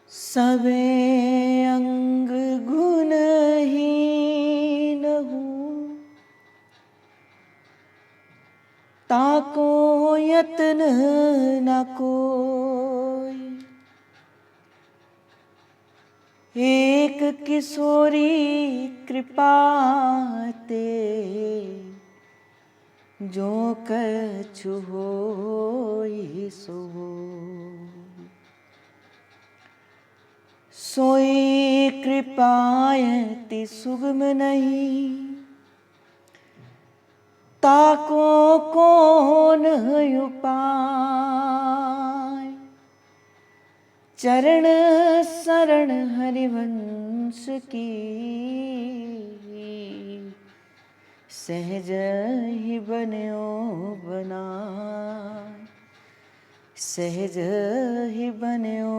सबे अंग गुणहीन हूँ, ताको यत्न न कोई। एक किशोरी कृपा ते, जो कछु होई सो होई। सोई कृपायति सुगम नहीं, ताको कौन उपाय। चरण शरण हरिवंश की, सहज ही बन्यो बनाय। सहज ही बन्यो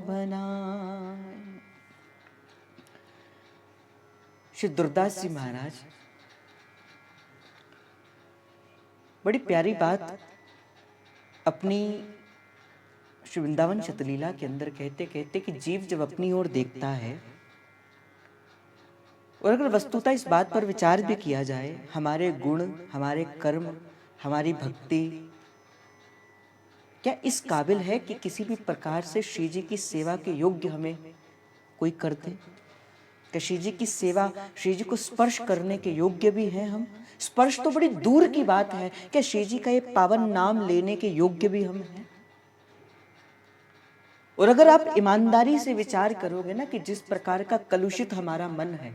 बनाय। श्री दुर्दास जी महाराज बड़ी प्यारी बात अपनी श्री वृंदावन शतलीला के अंदर कहते कहते कि जीव जब अपनी ओर देखता है, और अगर वस्तुतः इस बात पर विचार भी किया जाए, हमारे गुण, हमारे कर्म, हमारी भक्ति क्या इस काबिल है कि किसी भी प्रकार से श्री जी की सेवा के योग्य हमें कोई कर दे? क्या श्री जी की सेवा, श्री जी को स्पर्श करने के योग्य भी हैं हम? स्पर्श तो बड़ी दूर की बात है, क्या श्री जी का ये पावन नाम लेने के योग्य भी हम हैं? और अगर आप ईमानदारी से विचार करोगे ना कि जिस प्रकार का कलुषित हमारा मन है,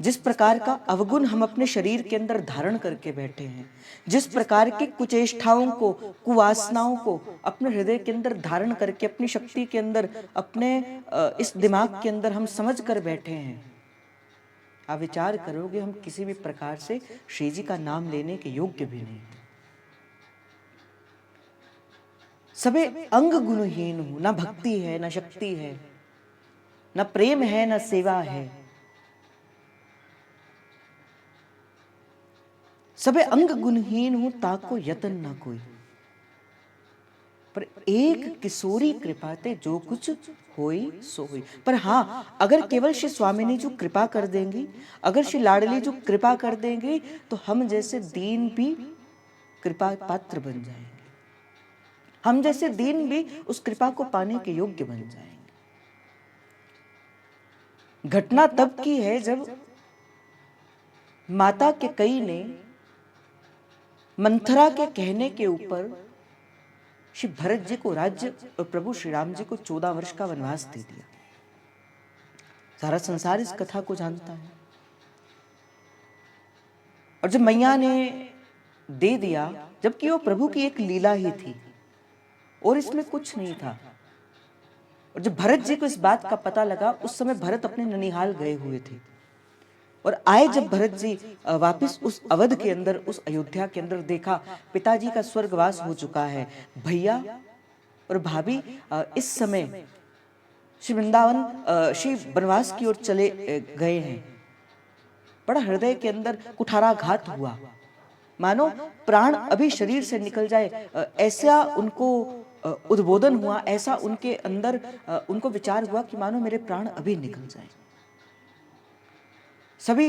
जिस प्रकार का अवगुण हम अपने शरीर के अंदर धारण करके बैठे हैं, जिस प्रकार की कुचेष्टाओं को, कुवासनाओं को अपने हृदय के अंदर धारण करके, अपनी शक्ति के अंदर, अपने इस दिमाग के अंदर हम समझ कर बैठे हैं, आप विचार करोगे हम किसी भी प्रकार से श्री जी का नाम लेने के योग्य भी नहीं। सबे अंग गुणहीन हूं, ना भक्ति है, ना शक्ति है, ना प्रेम है, ना सेवा है। सबे अंग गुणहीन हूं, ताको यतन ना कोई। पर एक किशोरी कृपा ते, जो कुछ होई सो होई। पर हाँ, अगर केवल श्री स्वामिनी जो कृपा कर देंगी, अगर श्री लाडली जो कृपा कर देंगे, तो हम जैसे दीन भी कृपा पात्र बन जाएंगे। हम जैसे दीन भी उस कृपा को पाने के योग्य बन जाएंगे। घटना तब की है जब माता के कई ने मंथरा के कहने के ऊपर श्री भरत जी को राज्य और प्रभु श्री राम जी को 14 वर्ष का वनवास दे दिया। सारा संसार इस कथा को जानता है। और जब मैया ने दे दिया, जबकि वो प्रभु की एक लीला ही थी और इसमें कुछ नहीं था। और जब भरत जी को इस बात का पता लगा, उस समय भरत अपने ननिहाल गए हुए थे और आए जब भरत जी वापस उस अवध के अंदर, उस अयोध्या के अंदर, देखा पिताजी का स्वर्गवास हो चुका है। भैया और भाभी इस समय श्री वृंदावन, श्री वनवास की ओर चले गए हैं। बड़ा हृदय के अंदर कुठाराघात हुआ, मानो प्राण अभी शरीर से निकल जाए, ऐसा उनको उद्बोधन हुआ, ऐसा उनके अंदर उनको विचार हुआ कि मानो मेरे प्राण अभी निकल जाए। सभी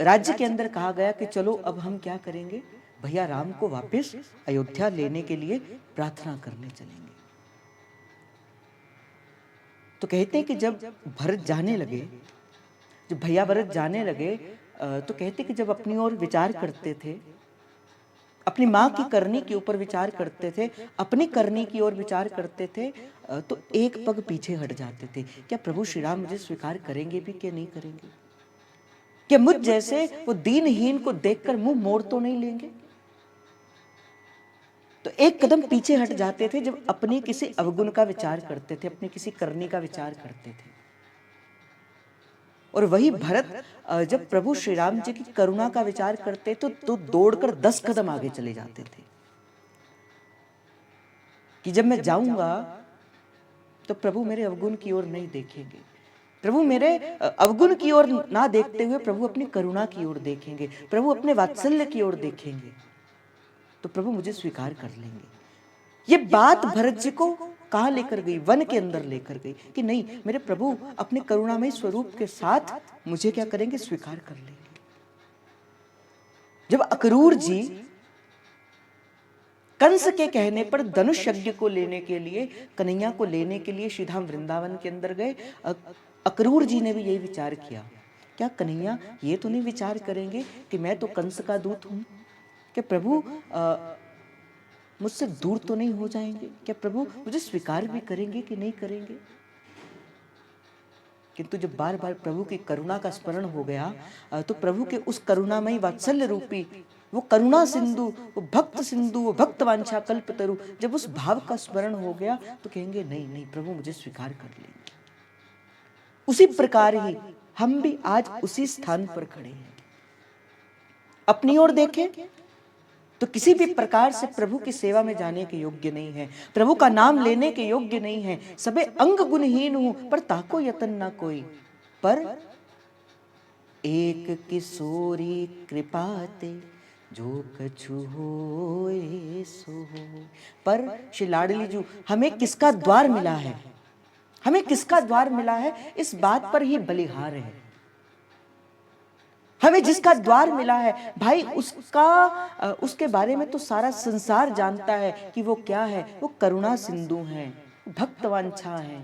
राज्य के अंदर कहा गया कि चलो अब हम क्या करेंगे, भैया राम को वापस अयोध्या लेने के लिए प्रार्थना करने चलेंगे। तो कहते हैं कि जब भरत जाने लगे, जब भैया भरत जाने लगे, तो कहते कि जब अपनी ओर विचार करते थे, अपनी माँ की करनी के ऊपर विचार करते थे, अपनी करनी की ओर विचार करते थे, तो एक पग पीछे हट जाते थे। क्या प्रभु श्री राम मुझे स्वीकार करेंगे भी कि नहीं करेंगे? क्या मुझ जैसे वो दीनहीन को देखकर मुंह मोड़ तो नहीं लेंगे? तो एक कदम पीछे हट जाते थे जब अपनी किसी अवगुण का विचार करते थे, अपनी किसी करनी का विचार करते थे। और वही भरत जब प्रभु श्री राम जी की करुणा का विचार करते तो दौड़कर 10 कदम आगे चले जाते थे कि जब मैं जाऊंगा तो प्रभु मेरे अवगुण की ओर नहीं देखेंगे, प्रभु मेरे अवगुण की ओर ना देखते हुए प्रभु अपनी करुणा की ओर देखेंगे, प्रभु अपने वात्सल्य की ओर देखेंगे, तो प्रभु मुझे स्वीकार कर लेंगे। ये बात भरत जी को कहाँ लेकर गई? वन के अंदर लेकर गई कि नहीं, मेरे प्रभु अपने करुणामय स्वरूप के साथ मुझे क्या करेंगे? स्वीकार कर लेंगे। जब अक्रूर जी कंस के कहने पर धनुष यज्ञ को लेने के लिए, कन्हैया को लेने के लिए श्रीधाम वृंदावन के अंदर गए, अक्रूर जी ने भी यही विचार किया, क्या कन्हैया ये तो नहीं विचार करेंगे कि मैं तो कंस का दूत हूं? क्या प्रभु मुझसे दूर तो नहीं हो जाएंगे? क्या प्रभु मुझे स्वीकार भी करेंगे कि नहीं करेंगे? किंतु जब बार बार प्रभु की करुणा का स्मरण हो गया, तो प्रभु के उस करुणामयी वात्सल्य रूपी वो करुणा सिंधु, वो भक्त सिंधु, वो भक्त वांछा कल्पतरु, जब उस भाव का स्मरण हो गया तो कहेंगे नहीं नहीं प्रभु मुझे स्वीकार कर लेंगे। उसी प्रकार ही हम भी आज उसी स्थान पर खड़े हैं। अपनी ओर देखें तो किसी भी प्रकार से प्रभु की सेवा में जाने के योग्य नहीं है, प्रभु का नाम लेने के योग्य नहीं है। सबे अंग गुणहीन हूं पर ताको यतन ना कोई, पर एक किशोरी कृपाते जो कछु होए सो होए। पर श्री लाडली जी हमें किसका द्वार मिला है? हमें किसका द्वार मिला है, इस बात पर ही बलिहार है। हमें जिसका द्वार मिला है भाई, उसके बारे में तो सारा संसार जानता है कि वो क्या है। वो करुणा सिंधु है, भक्तवांछा है,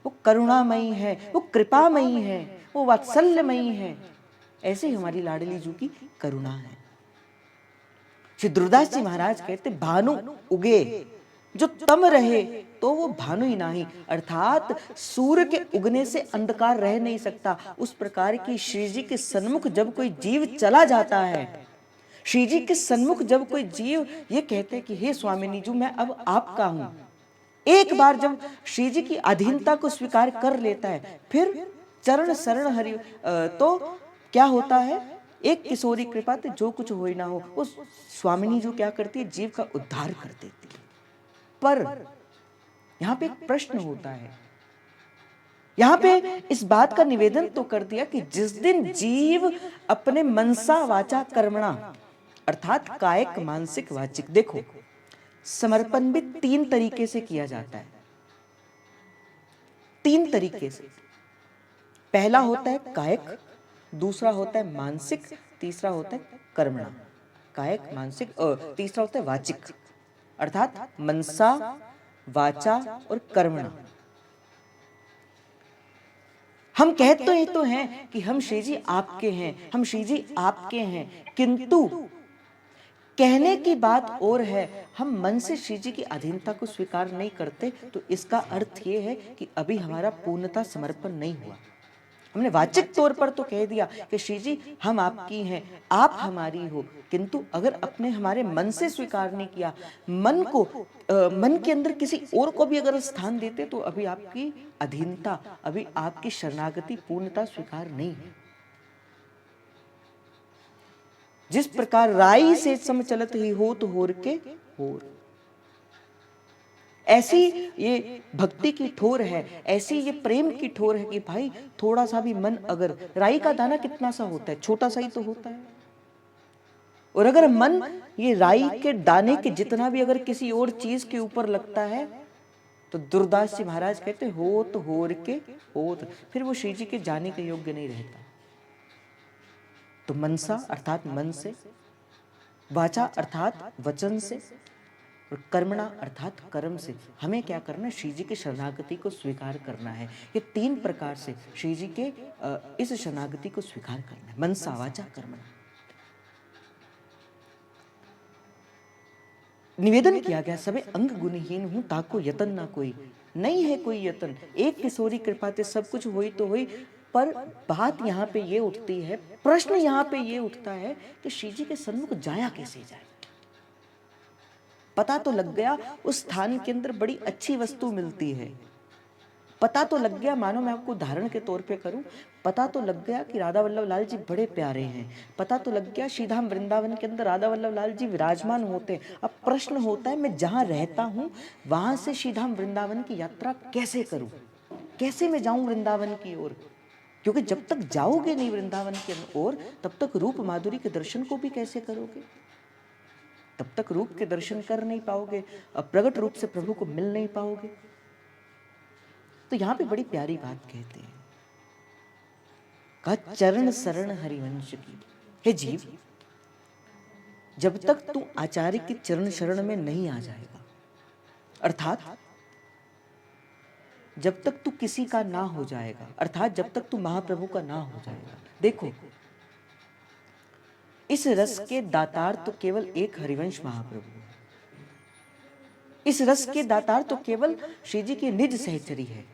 वो करुणामयी है, वो कृपामयी है, वो वात्सल्यमयी है। ऐसे ही हमारी लाडली जी की करुणा है। श्री दुर्दास जी महाराज कहते भानु उगे जो तम रहे तो वो भानु ही नहीं, अर्थात सूर्य के उगने से अंधकार रह नहीं सकता। उस प्रकार की श्री जी के सन्मुख जब कोई जीव चला जाता है, श्री जी के सन्मुख जब कोई जीव ये कहते कि हे स्वामिनी जी मैं अब आपका हूं, एक बार जब श्री जी की अधीनता को स्वीकार कर लेता है, फिर चरण शरण हरि तो क्या होता है? एक किशोरी कृपा तो जो कुछ हो ना हो, वो स्वामिनी जो क्या करती है? जीव का उद्धार कर देती है। पर यहां पे एक प्रश्न होता है, यहां पे इस बात का निवेदन तो कर दिया कि जिस दिन जीव अपने मनसा वाचा कर्मणा अर्थात कायिक मानसिक वाचिक, देखो समर्पण भी 3 तरीके से किया जाता है, 3 तरीके से। पहला होता है कायिक, दूसरा होता है मानसिक, तीसरा होता है कर्मणा। कायिक मानसिक तीसरा होता है वाचिक, अर्थात मनसा वाचा और कर्मणा। हम कहते तो हैं कि हम श्री जी आपके हैं, हम श्री जी आपके हैं, किंतु कहने की बात और है, हम मन से श्री जी की अधीनता को स्वीकार नहीं करते। तो इसका अर्थ ये है कि अभी हमारा पूर्णता समर्पण नहीं हुआ। हमने वाचिक तौर पर तो कह दिया कि श्री जी हम आपकी हैं, आप हमारी हो, किंतु अगर अपने हमारे मन से स्वीकार नहीं किया, मन के अंदर किसी और को भी अगर स्थान देते तो अभी आपकी अधीनता, अभी आपकी शरणागति पूर्णता स्वीकार नहीं है। जिस प्रकार राई से सम चलत ही होत होर के होर, ऐसी ये भक्ति की ठोर है, ऐसी ये प्रेम की ठोर है कि भाई थोड़ा सा भी मन, अगर राई का दाना कितना सा होता है? छोटा सा ही तो होता है। और अगर मन ये राई के दाने के जितना भी अगर किसी और चीज के ऊपर लगता है तो दुर्दास जी महाराज कहते होत होर के होत, फिर वो श्री जी के जाने के योग्य नहीं रहता। तो मनसा अर्थात मन से, वाचा अर्थात वचन से, और कर्मणा अर्थात कर्म से हमें क्या करना है? श्री जी के शरणागति को स्वीकार करना है। ये 3 प्रकार से श्री जी के इस शरणागति को स्वीकार करना है, मनसा वाचा कर्मणा। निवेदन किया गया सबे अंग गुणहीन हूं ताको यतन ना कोई, नहीं है कोई यतन, एक किशोरी कृपा ते सब कुछ हुई तो हुई। पर बात यहाँ पे ये उठती है, प्रश्न यहाँ पे ये उठता है कि श्री जी के सन्मुख जाया कैसे जाए? पता तो लग गया उस स्थान के अंदर बड़ी अच्छी वस्तु मिलती है, पता तो लग गया, मानो मैं आपको उदाहरण के तौर पे करूं, पता तो लग गया कि राधा वल्लभ लाल जी बड़े प्यारे हैं, पता तो लग गया श्रीधाम वृंदावन के अंदर राधा वल्लभ लाल जी विराजमान होते हैं। अब प्रश्न होता है मैं जहां रहता हूं वहां से श्रीधाम वृंदावन की यात्रा कैसे करूं, कैसे मैं जाऊं वृंदावन की ओर? क्योंकि जब तक जाओगे नहीं वृंदावन की ओर तब तक रूप माधुरी के दर्शन को भी कैसे करोगे? तब तक रूप के दर्शन कर नहीं पाओगे, प्रकट रूप से प्रभु को मिल नहीं पाओगे। तो यहां पे बड़ी प्यारी बात कहते हैं, कहा चरण शरण हरिवंश की। हे जीव, जब तक तू आचार्य के चरण शरण में नहीं आ जाएगा, अर्थात जब तक तू किसी का ना हो जाएगा, अर्थात जब तक तू महाप्रभु का ना हो जाएगा। देखो, इस रस के दातार तो केवल एक हरिवंश महाप्रभु है। इस रस के दातार तो केवल श्री जी की निज सहचरी है,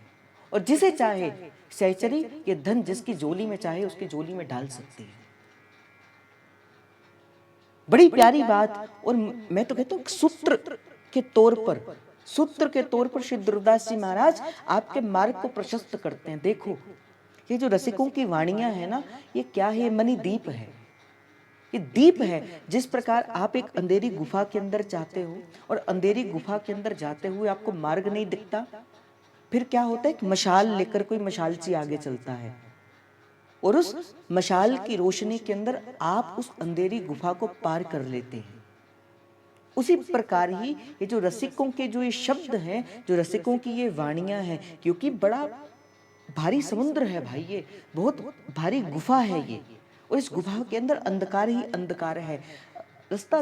और जिसे चाहे सहचरी ये धन जिसकी झोली में चाहे उसकी झोली में डाल सकते हैं। बड़ी प्यारी बात। और मैं तो कहता हूं सूत्र के तौर पर श्री दुर्दास जी महाराज आपके मार्ग को प्रशस्त करते हैं। देखो, ये जो रसिकों की वाणियां है ना, ये क्या है? मणि दीप है। ये दीप है। जिस प्रकार आप एक अंधेरी गुफा के अंदर जाते हो और अंधेरी गुफा के अंदर जाते हुए आपको मार्ग नहीं दिखता, फिर क्या होता है? एक मशाल लेकर कोई मशालची आगे चलता है और उस मशाल की रोशनी के अंदर आप उस अंधेरी गुफा को पार कर लेते हैं। उसी प्रकार ही ये जो रसिकों के जो ये शब्द हैं, जो रसिकों की ये वाणियां हैं, क्योंकि बड़ा भारी समुद्र है भाई, ये बहुत भारी गुफा है ये, और इस गुफा के अंदर अंधकार ही अंधकार है। रास्ता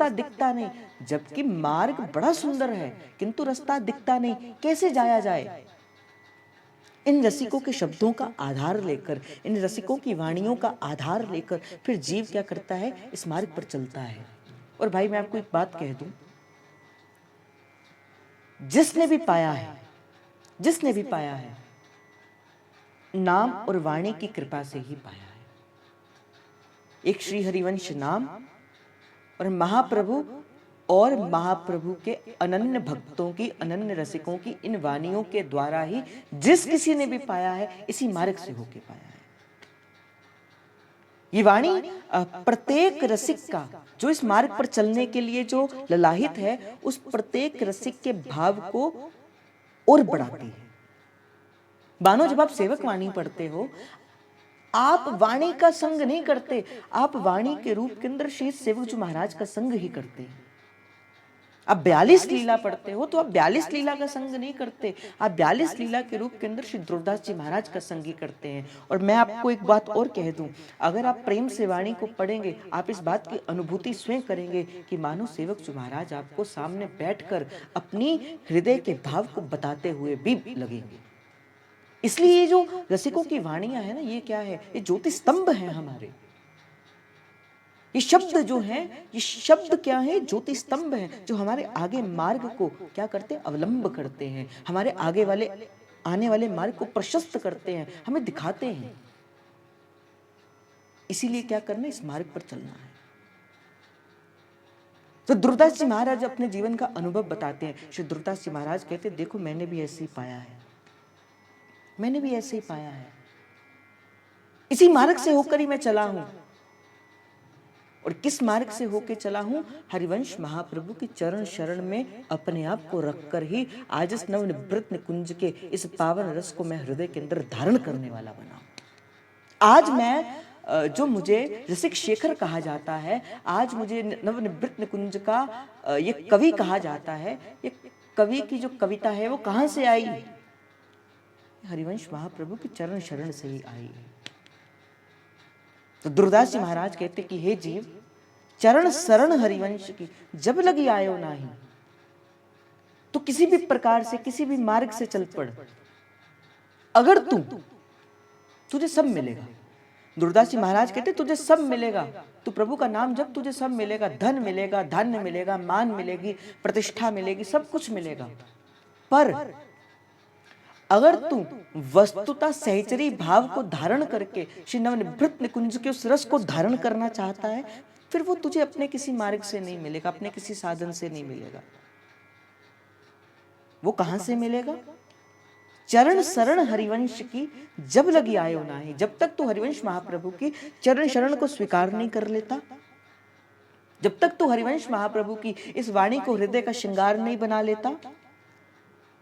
दिखता नहीं, जबकि मार्ग बड़ा सुंदर है, किंतु रास्ता दिखता नहीं। कैसे जाया जाए? इन रसिकों के शब्दों का आधार लेकर, इन रसिकों की वाणियों का आधार लेकर फिर जीव क्या करता है? इस मार्ग पर चलता है। और भाई मैं आपको एक बात कह दूं, जिसने भी पाया है नाम और वाणी की कृपा से ही पाया है। एक श्री हरिवंश नाम और महाप्रभु के अनन्य भक्तों की, अनन्य रसिकों की इन वाणियों के द्वारा ही जिस किसी ने भी पाया है, इसी मार्ग से होके पाया है। ये वाणी प्रत्येक रसिक का, जो इस मार्ग पर चलने के लिए जो ललाहित है, उस प्रत्येक रसिक के भाव को और बढ़ाती है। मानो जब आप सेवक वाणी पढ़ते हो, आप वाणी का संग नहीं करते, आप वाणी के रूप के अंदर श्री सेवक जी महाराज का संग ही करते हैं। आप 42 लीला पढ़ते हो तो आप 42 लीला का संग नहीं करते, आप 42 लीला के रूप के अंदर श्री दुर्दास जी महाराज का संग ही करते हैं। और मैं आपको एक बात और कह दूं, अगर आप प्रेम से वाणी को पढ़ेंगे, आप इस बात की अनुभूति स्वयं करेंगे कि मानो सेवक जी महाराज आपको सामने बैठकर अपनी हृदय के भाव को बताते हुए भी लगेंगे। इसलिए ये जो रसिकों की वाणियां है ना, ये क्या है? ये ज्योति स्तंभ है हमारे। ये शब्द जो हैं, ये शब्द क्या है? ज्योति स्तंभ है, जो हमारे आगे मार्ग को क्या करते हैं? अवलंब करते हैं, हमारे आगे वाले आने वाले मार्ग को प्रशस्त करते हैं, हमें दिखाते हैं। इसीलिए क्या करना है? इस मार्ग पर चलना है। तो दुर्दास जी महाराज अपने जीवन का अनुभव बताते हैं। श्री दुर्दास जी महाराज कहते हैं, देखो मैंने भी ऐसे ही पाया है, मैंने भी ऐसे ही पाया है, इसी मार्ग से होकर ही मैं चला हूं। और किस मार्ग से होकर चला हूं? हरिवंश महाप्रभु के चरण शरण में अपने आप को रखकर ही आज इस नवनिवृत्त निकुंज के इस पावन रस को मैं हृदय के अंदर धारण करने वाला बना हूं। आज मैं जो मुझे रसिक शेखर कहा जाता है, आज मुझे नवनिवृत्त निकुंज का ये कवि कहा जाता है, ये कवि की जो कविता है वो कहां से आई? हरिवंश महाप्रभु के चरण शरण से ही आई है। तो दुर्दास जी महाराज कहते कि हे जीव, चरण शरण हरिवंश की जब लगी आयो नाही, तो किसी भी प्रकार से, किसी भी मार्ग से चल पड़, अगर तुझे सब मिलेगा। दुर्दास जी महाराज कहते तुझे सब मिलेगा, तू प्रभु का नाम जब, तुझे सब मिलेगा, धन मिलेगा, धान्य मिलेगा, मान मिलेगी, प्रतिष्ठा मिलेगी, सब कुछ मिलेगा। पर अगर तू वस्तुतः सहचरी भाव को धारण करके श्री नवनिवृत्त निकुंज के उस रस को धारण करना चाहता है, फिर वो तुझे अपने किसी मार्ग से नहीं मिलेगा, अपने किसी साधन से नहीं मिलेगा। वो कहां से मिलेगा? चरण शरण हरिवंश की जब लगी आयो नाही। जब तक तू हरिवंश महाप्रभु की चरण शरण को स्वीकार नहीं कर लेता, जब तक तू हरिवंश महाप्रभु की इस वाणी को हृदय का श्रृंगार नहीं बना लेता,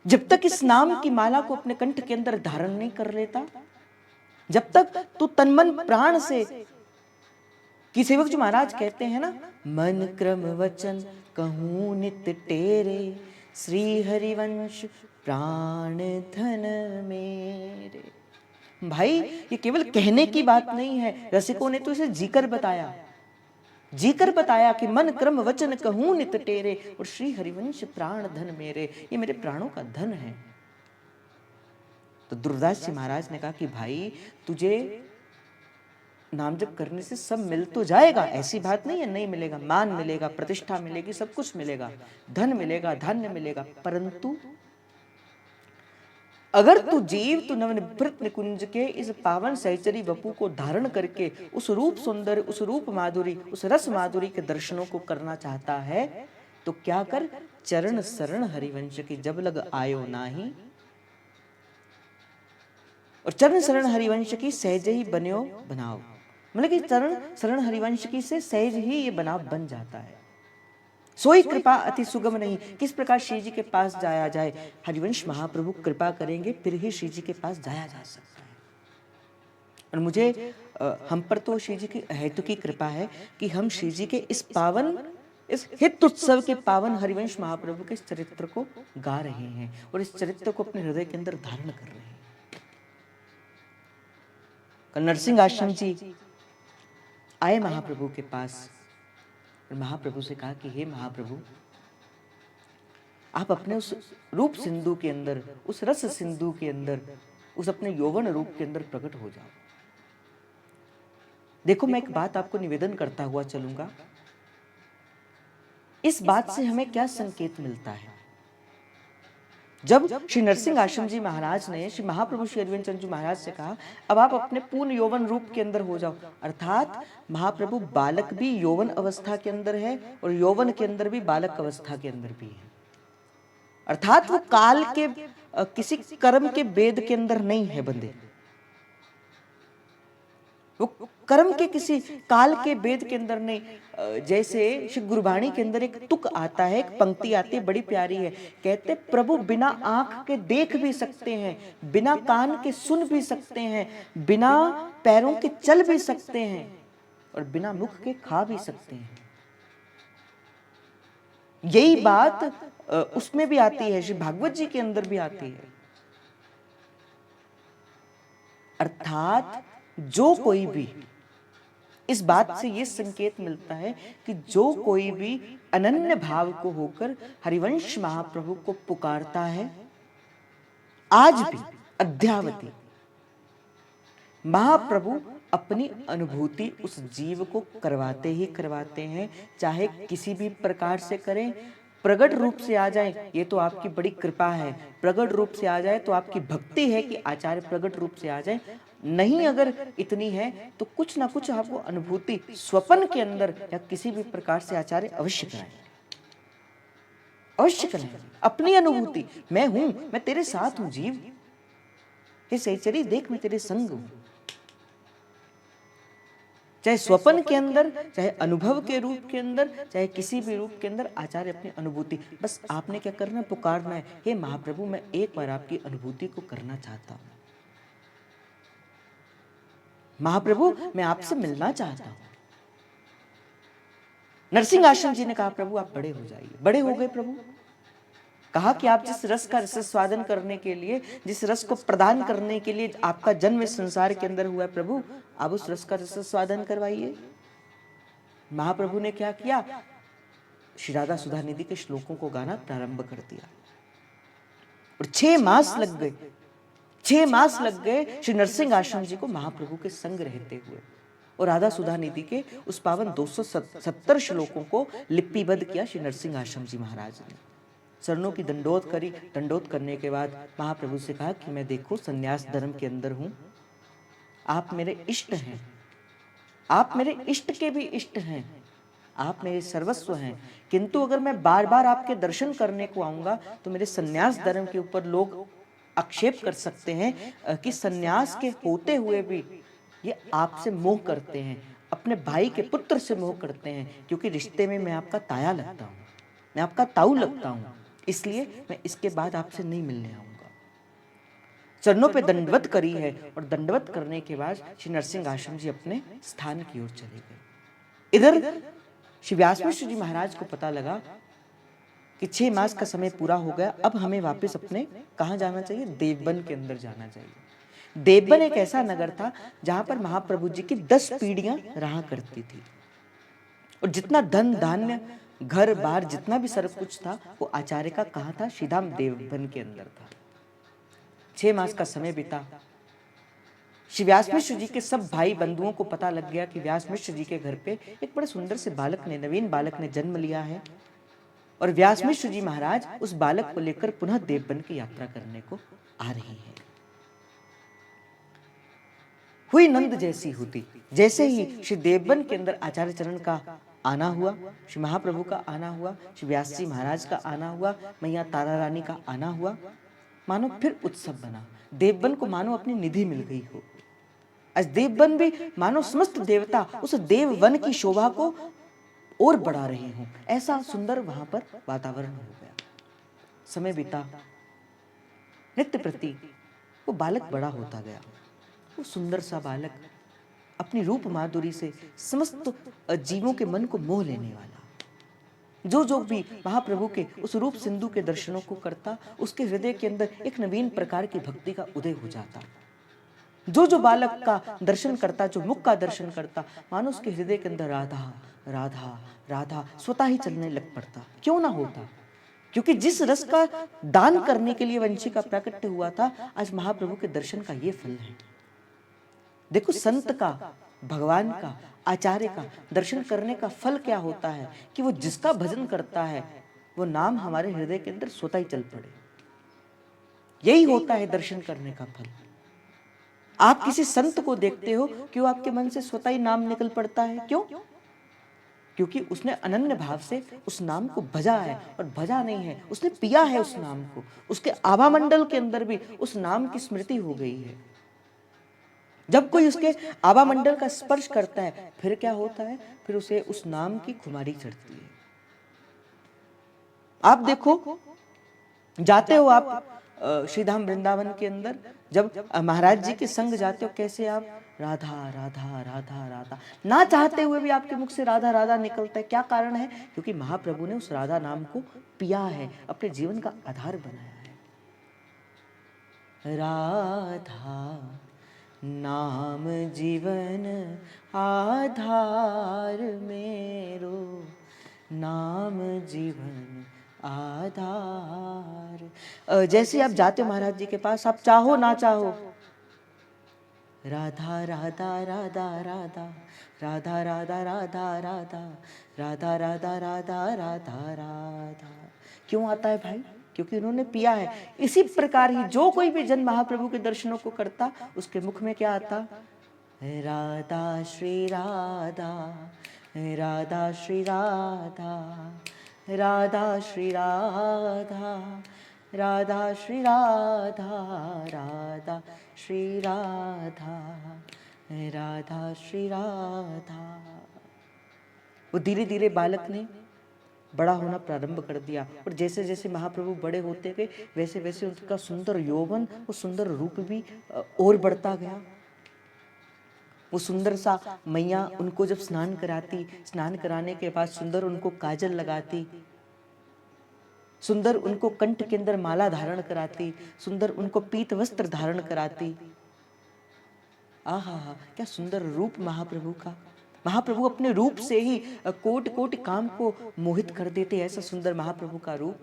जब तक इस नाम की माला को अपने कंठ के अंदर धारण नहीं कर लेता, जब तक तू तन मन प्राण से कि सेवक जी महाराज कहते हैं ना, मन क्रम वचन कहूँ नित टेरे, श्री हरिवंश प्राण धन मेरे। भाई ये केवल कहने की बात नहीं है, रसिकों ने तो इसे जीकर बताया, जीकर बताया कि मन क्रम वचन कहूँ नित टेरे और श्री हरिवंश प्राण धन मेरे, ये मेरे प्राणों का धन है। तो दुर्दास जी महाराज ने कहा कि भाई तुझे नाम जप करने से सब मिल तो जाएगा, ऐसी बात नहीं है नहीं मिलेगा, मान मिलेगा, प्रतिष्ठा मिलेगी, सब कुछ मिलेगा, धन मिलेगा, धान्य मिलेगा, परंतु अगर तू जीव तू नवनिभृत निकुंज के इस पावन सहचरी वपु को धारण करके उस रूप सुंदर, उस रूप माधुरी, उस रस माधुरी के दर्शनों को करना चाहता है तो क्या कर, चरण शरण हरिवंश की जब लग आयो नाही, और चरण शरण हरिवंश की सहज ही बन्यो बनाओ, मतलब कि चरण शरण हरिवंश की से सहज ही ये बनाव बन जाता है। सोई कृपा अति सुगम नहीं, किस प्रकार श्री जी के पास जाया जाए, हरिवंश महाप्रभु कृपा करेंगे फिर ही श्री जी के पास जाया जा सकता है। और मुझे हम पर तो श्री जी की हेतु की कृपा है कि हम श्री जी के इस पावन, इस हित उत्सव के पावन हरिवंश महाप्रभु के इस चरित्र को गा रहे हैं और इस चरित्र को अपने हृदय के अंदर धारण कर रहे हैं। कल नरसिंह आश्रम जी आए महाप्रभु के पास और महाप्रभु से कहा कि हे महाप्रभु, आप अपने उस रूप सिंधु के अंदर, उस रस सिंधु के अंदर, उस अपने यौवन रूप के अंदर प्रकट हो जाओ। देखो मैं एक बात आपको निवेदन करता हुआ चलूंगा, इस बात से हमें क्या संकेत मिलता है। जब श्री नरसिंह आश्रम जी महाराज ने श्री महाप्रभु श्री अरविंद चंद्र जी महाराज से कहा अब आप अपने पूर्ण यौवन रूप के अंदर हो जाओ, अर्थात महाप्रभु बालक भी यौवन अवस्था के अंदर है और यौवन के अंदर भी बालक अवस्था के अंदर भी है, अर्थात वो काल के किसी कर्म के वेद के अंदर नहीं है बंधे, वो कर्म के किसी काल के वेद के अंदर नहीं। जैसे श्री गुरबाणी के अंदर एक तुक आता है, एक पंक्ति आती है बड़ी प्यारी है, कहते प्रभु बिना आंख के देख भी सकते हैं, बिना कान के सुन भी सकते हैं, बिना पैरों के चल भी सकते हैं और बिना मुख के खा भी सकते हैं। यही बात उसमें भी आती है, श्री भागवत जी के अंदर भी आती है। अर्थात जो कोई भी, इस बात से यह संकेत मिलता है कि जो कोई भी अनन्य भाव को होकर हरिवंश महाप्रभु को पुकारता है, आज भी अद्यावधि महाप्रभु अपनी अनुभूति उस जीव को करवाते ही करवाते हैं, चाहे किसी भी प्रकार से करें। प्रगट रूप से आ जाए ये तो आपकी बड़ी कृपा है, प्रगट रूप से आ जाए तो आपकी भक्ति है कि आचार्य प्रगट रूप से आ जाए, नहीं अगर इतनी है तो कुछ ना कुछ आपको अनुभूति स्वप्न के अंदर या किसी भी प्रकार से आचार्य अवश्य कराएं, अवश्य कराएं अपनी अनुभूति। मैं हूं, मैं तेरे साथ हूं जीव, हे सहचरी देख मैं तेरे संग हूं। चाहे स्वप्न के अंदर, चाहे अनुभव के रूप के अंदर, चाहे किसी भी रूप के अंदर आचार्य अपनी अनुभूति, बस आपने क्या करना, पुकारना है, हे महाप्रभु मैं एक बार आपकी अनुभूति को करना चाहता हूं, महाप्रभु मैं आपसे मिलना चाहता हूं। नरसिंह आश्रम जी ने कहा प्रभु आप बड़े हो जाइए, बड़े हो गए प्रभु। कहा कि आप जिस रस का रसस्वादन करने के लिए, जिस रस को प्रदान करने के लिए आपका जन्म इस संसार के अंदर हुआ है प्रभु, आप उस रस का रसस्वादन करवाइए। महाप्रभु ने क्या किया, श्री राधा सुधा निधि के श्लोकों को गाना प्रारंभ कर दिया और 6 मास लग गए, 6 मास लग गए श्री नरसिंह आश्रम जी को महाप्रभु के संग रहते हुए, और राधा सुधा निधि के उस पावन 270 श्लोकों को लिपिबद्ध किया श्री नरसिंह आश्रम जी महाराज ने। चरणों की दंडोत करी, दंडोत करने के बाद महाप्रभु से कहा कि मैं देखो संन्यास धर्म के अंदर हूं, आप मेरे इष्ट हैं, आप मेरे इष्ट के भी इष्ट हैं, आप मेरे सर्वस्व हैं, किंतु अगर मैं बार बार आपके दर्शन करने को आऊंगा तो मेरे संन्यास धर्म के ऊपर लोग आक्षेप कर सकते हैं कि संन्यास के होते हुए भी ये आपसे मोह करते हैं, अपने भाई के पुत्र से मोह करते हैं, क्योंकि रिश्ते में मैं आपका ताया लगता हूं, मैं आपका ताऊ लगता हूं, इसलिए मैं इसके बाद आपसे नहीं मिलने आऊंगा। चरणों पे दंडवत करी है और दंडवत करने के बाद श्री नरसिंह आश्रम जी अपने स्थान की ओर चले गए। इधर श्री व्यास मिश्र जी महाराज को पता लगा कि 6 मास का समय पूरा हो गया, अब हमें वापस अपने कहाँ जाना चाहिए, देवबन के अंदर जाना चाहिए। देवबन एक ऐसा नगर था जहां पर महाप्रभु जी की 10 पीढ़ियां रहा करती थी, और जितना धन धान्य घर बार जितना भी सब कुछ था वो आचार्य का कहाँ था, श्रीधाम देवबन के अंदर था। 6 मास का समय बीता। श्री व्यास मिश्र जी के सब भाई बंधुओं को पता लग गया कि व्यास मिश्र जी के घर पे एक बड़े सुंदर से बालक ने, नवीन बालक ने जन्म लिया है, और व्यास मिश्र जी महाराज उस बालक को लेकर पुनः देवबन की यात्रा करने को आ रही हैं। हुई नंद जैसी होती। जैसे ही श्री देवबन के अंदर आचार्य चरण का आना हुआ, श्री महाप्रभु का आना हुआ, श्री व्यास जी महाराज का आना हुआ, मैया तारा रानी का आना हुआ, मानो फिर उत्सव बना। देवबन को मानो अपनी निधि मिल गई हो। आज देवबन भी मानो समस्त देवता उस देववन की शोभा को और बढ़ा रहे हों, ऐसा सुंदर वहां पर वातावरण हो गया। समय बीता, नित्य प्रति वो बालक बड़ा होता गया। वो सुंदर सा बालक अपनी रूप माधुरी से समस्त जीवों के मन को मोह लेने वाला। जो जो भी महाप्रभु के उस रूप सिंधु के दर्शनों को करता, उसके हृदय के अंदर एक नवीन प्रकार की भक्ति का उदय हो जाता। जो जो बालक का दर्शन करता, जो मुख का दर्शन करता, मानो उसके हृदय के अंदर राधा राधा राधा स्वतः ही चलने लग पड़ता। क्यों ना होता, क्योंकि जिस रस का दान करने के लिए वंशी का प्राकट्य हुआ था, आज महाप्रभु के दर्शन का ये फल है। देखो, संत का, भगवान का, आचार्य का दर्शन करने का फल क्या होता है कि वो जिसका भजन करता है वो नाम हमारे हृदय के अंदर स्वतः ही चल पड़े। यही होता है दर्शन करने का फल। आप किसी संत को देखते हो, क्यों आपके मन से स्वतः ही नाम निकल पड़ता है? क्यों? क्योंकि उसने अनन्य भाव से उस नाम को भजा है, और भजा नहीं है, उसने पिया है उस नाम को। उसके आभा मंडल के अंदर भी उस नाम की स्मृति हो गई है। जब कोई उसके आभा मंडल का स्पर्श करता है, फिर क्या होता है? फिर उसे उस नाम की खुमारी चढ़ती है। आप देखो, जाते हो आप श्रीधाम वृंदावन के अंदर, जब महाराज जी के संग जाते हो, कैसे आप राधा राधा राधा राधा, ना चाहते हुए भी आपके मुख से राधा राधा निकलता है। क्या कारण है? क्योंकि महाप्रभु ने उस राधा नाम को पिया है, अपने जीवन का आधार बनाया है। राधा नाम जीवन आधार मेरो, नाम जीवन आधार। जैसे आप जाते हो महाराज जी के पास, आप चाहो ना चाहो, राधा राधा राधा राधा राधा राधा राधा राधा राधा राधा राधा राधा राधा, क्यों आता है भाई? क्योंकि उन्होंने पिया है। इसी प्रकार ही जो कोई भी जन महाप्रभु के दर्शनों को करता, उसके मुख में क्या आता? राधा श्री राधा, राधा श्री राधा, राधा श्री राधा, राधा श्री राधा, राधा श्री राधा, राधा श्री राधा। वो धीरे धीरे बालक ने बड़ा होना प्रारंभ कर दिया, और जैसे जैसे महाप्रभु बड़े होते गए, वैसे वैसे उनका सुंदर यौवन, वो सुंदर रूप भी और बढ़ता गया। वो सुंदर सा मैया उनको जब स्नान कराती, स्नान कराने के बाद सुंदर उनको काजल लगाती, सुंदर उनको कंठ के अंदर माला धारण कराती, सुंदर उनको पीत वस्त्र धारण कराती। आहा, क्या सुंदर रूप महाप्रभु का। महाप्रभु अपने रूप से ही कोट कोट काम को मोहित कर देते, ऐसा सुंदर महाप्रभु का रूप।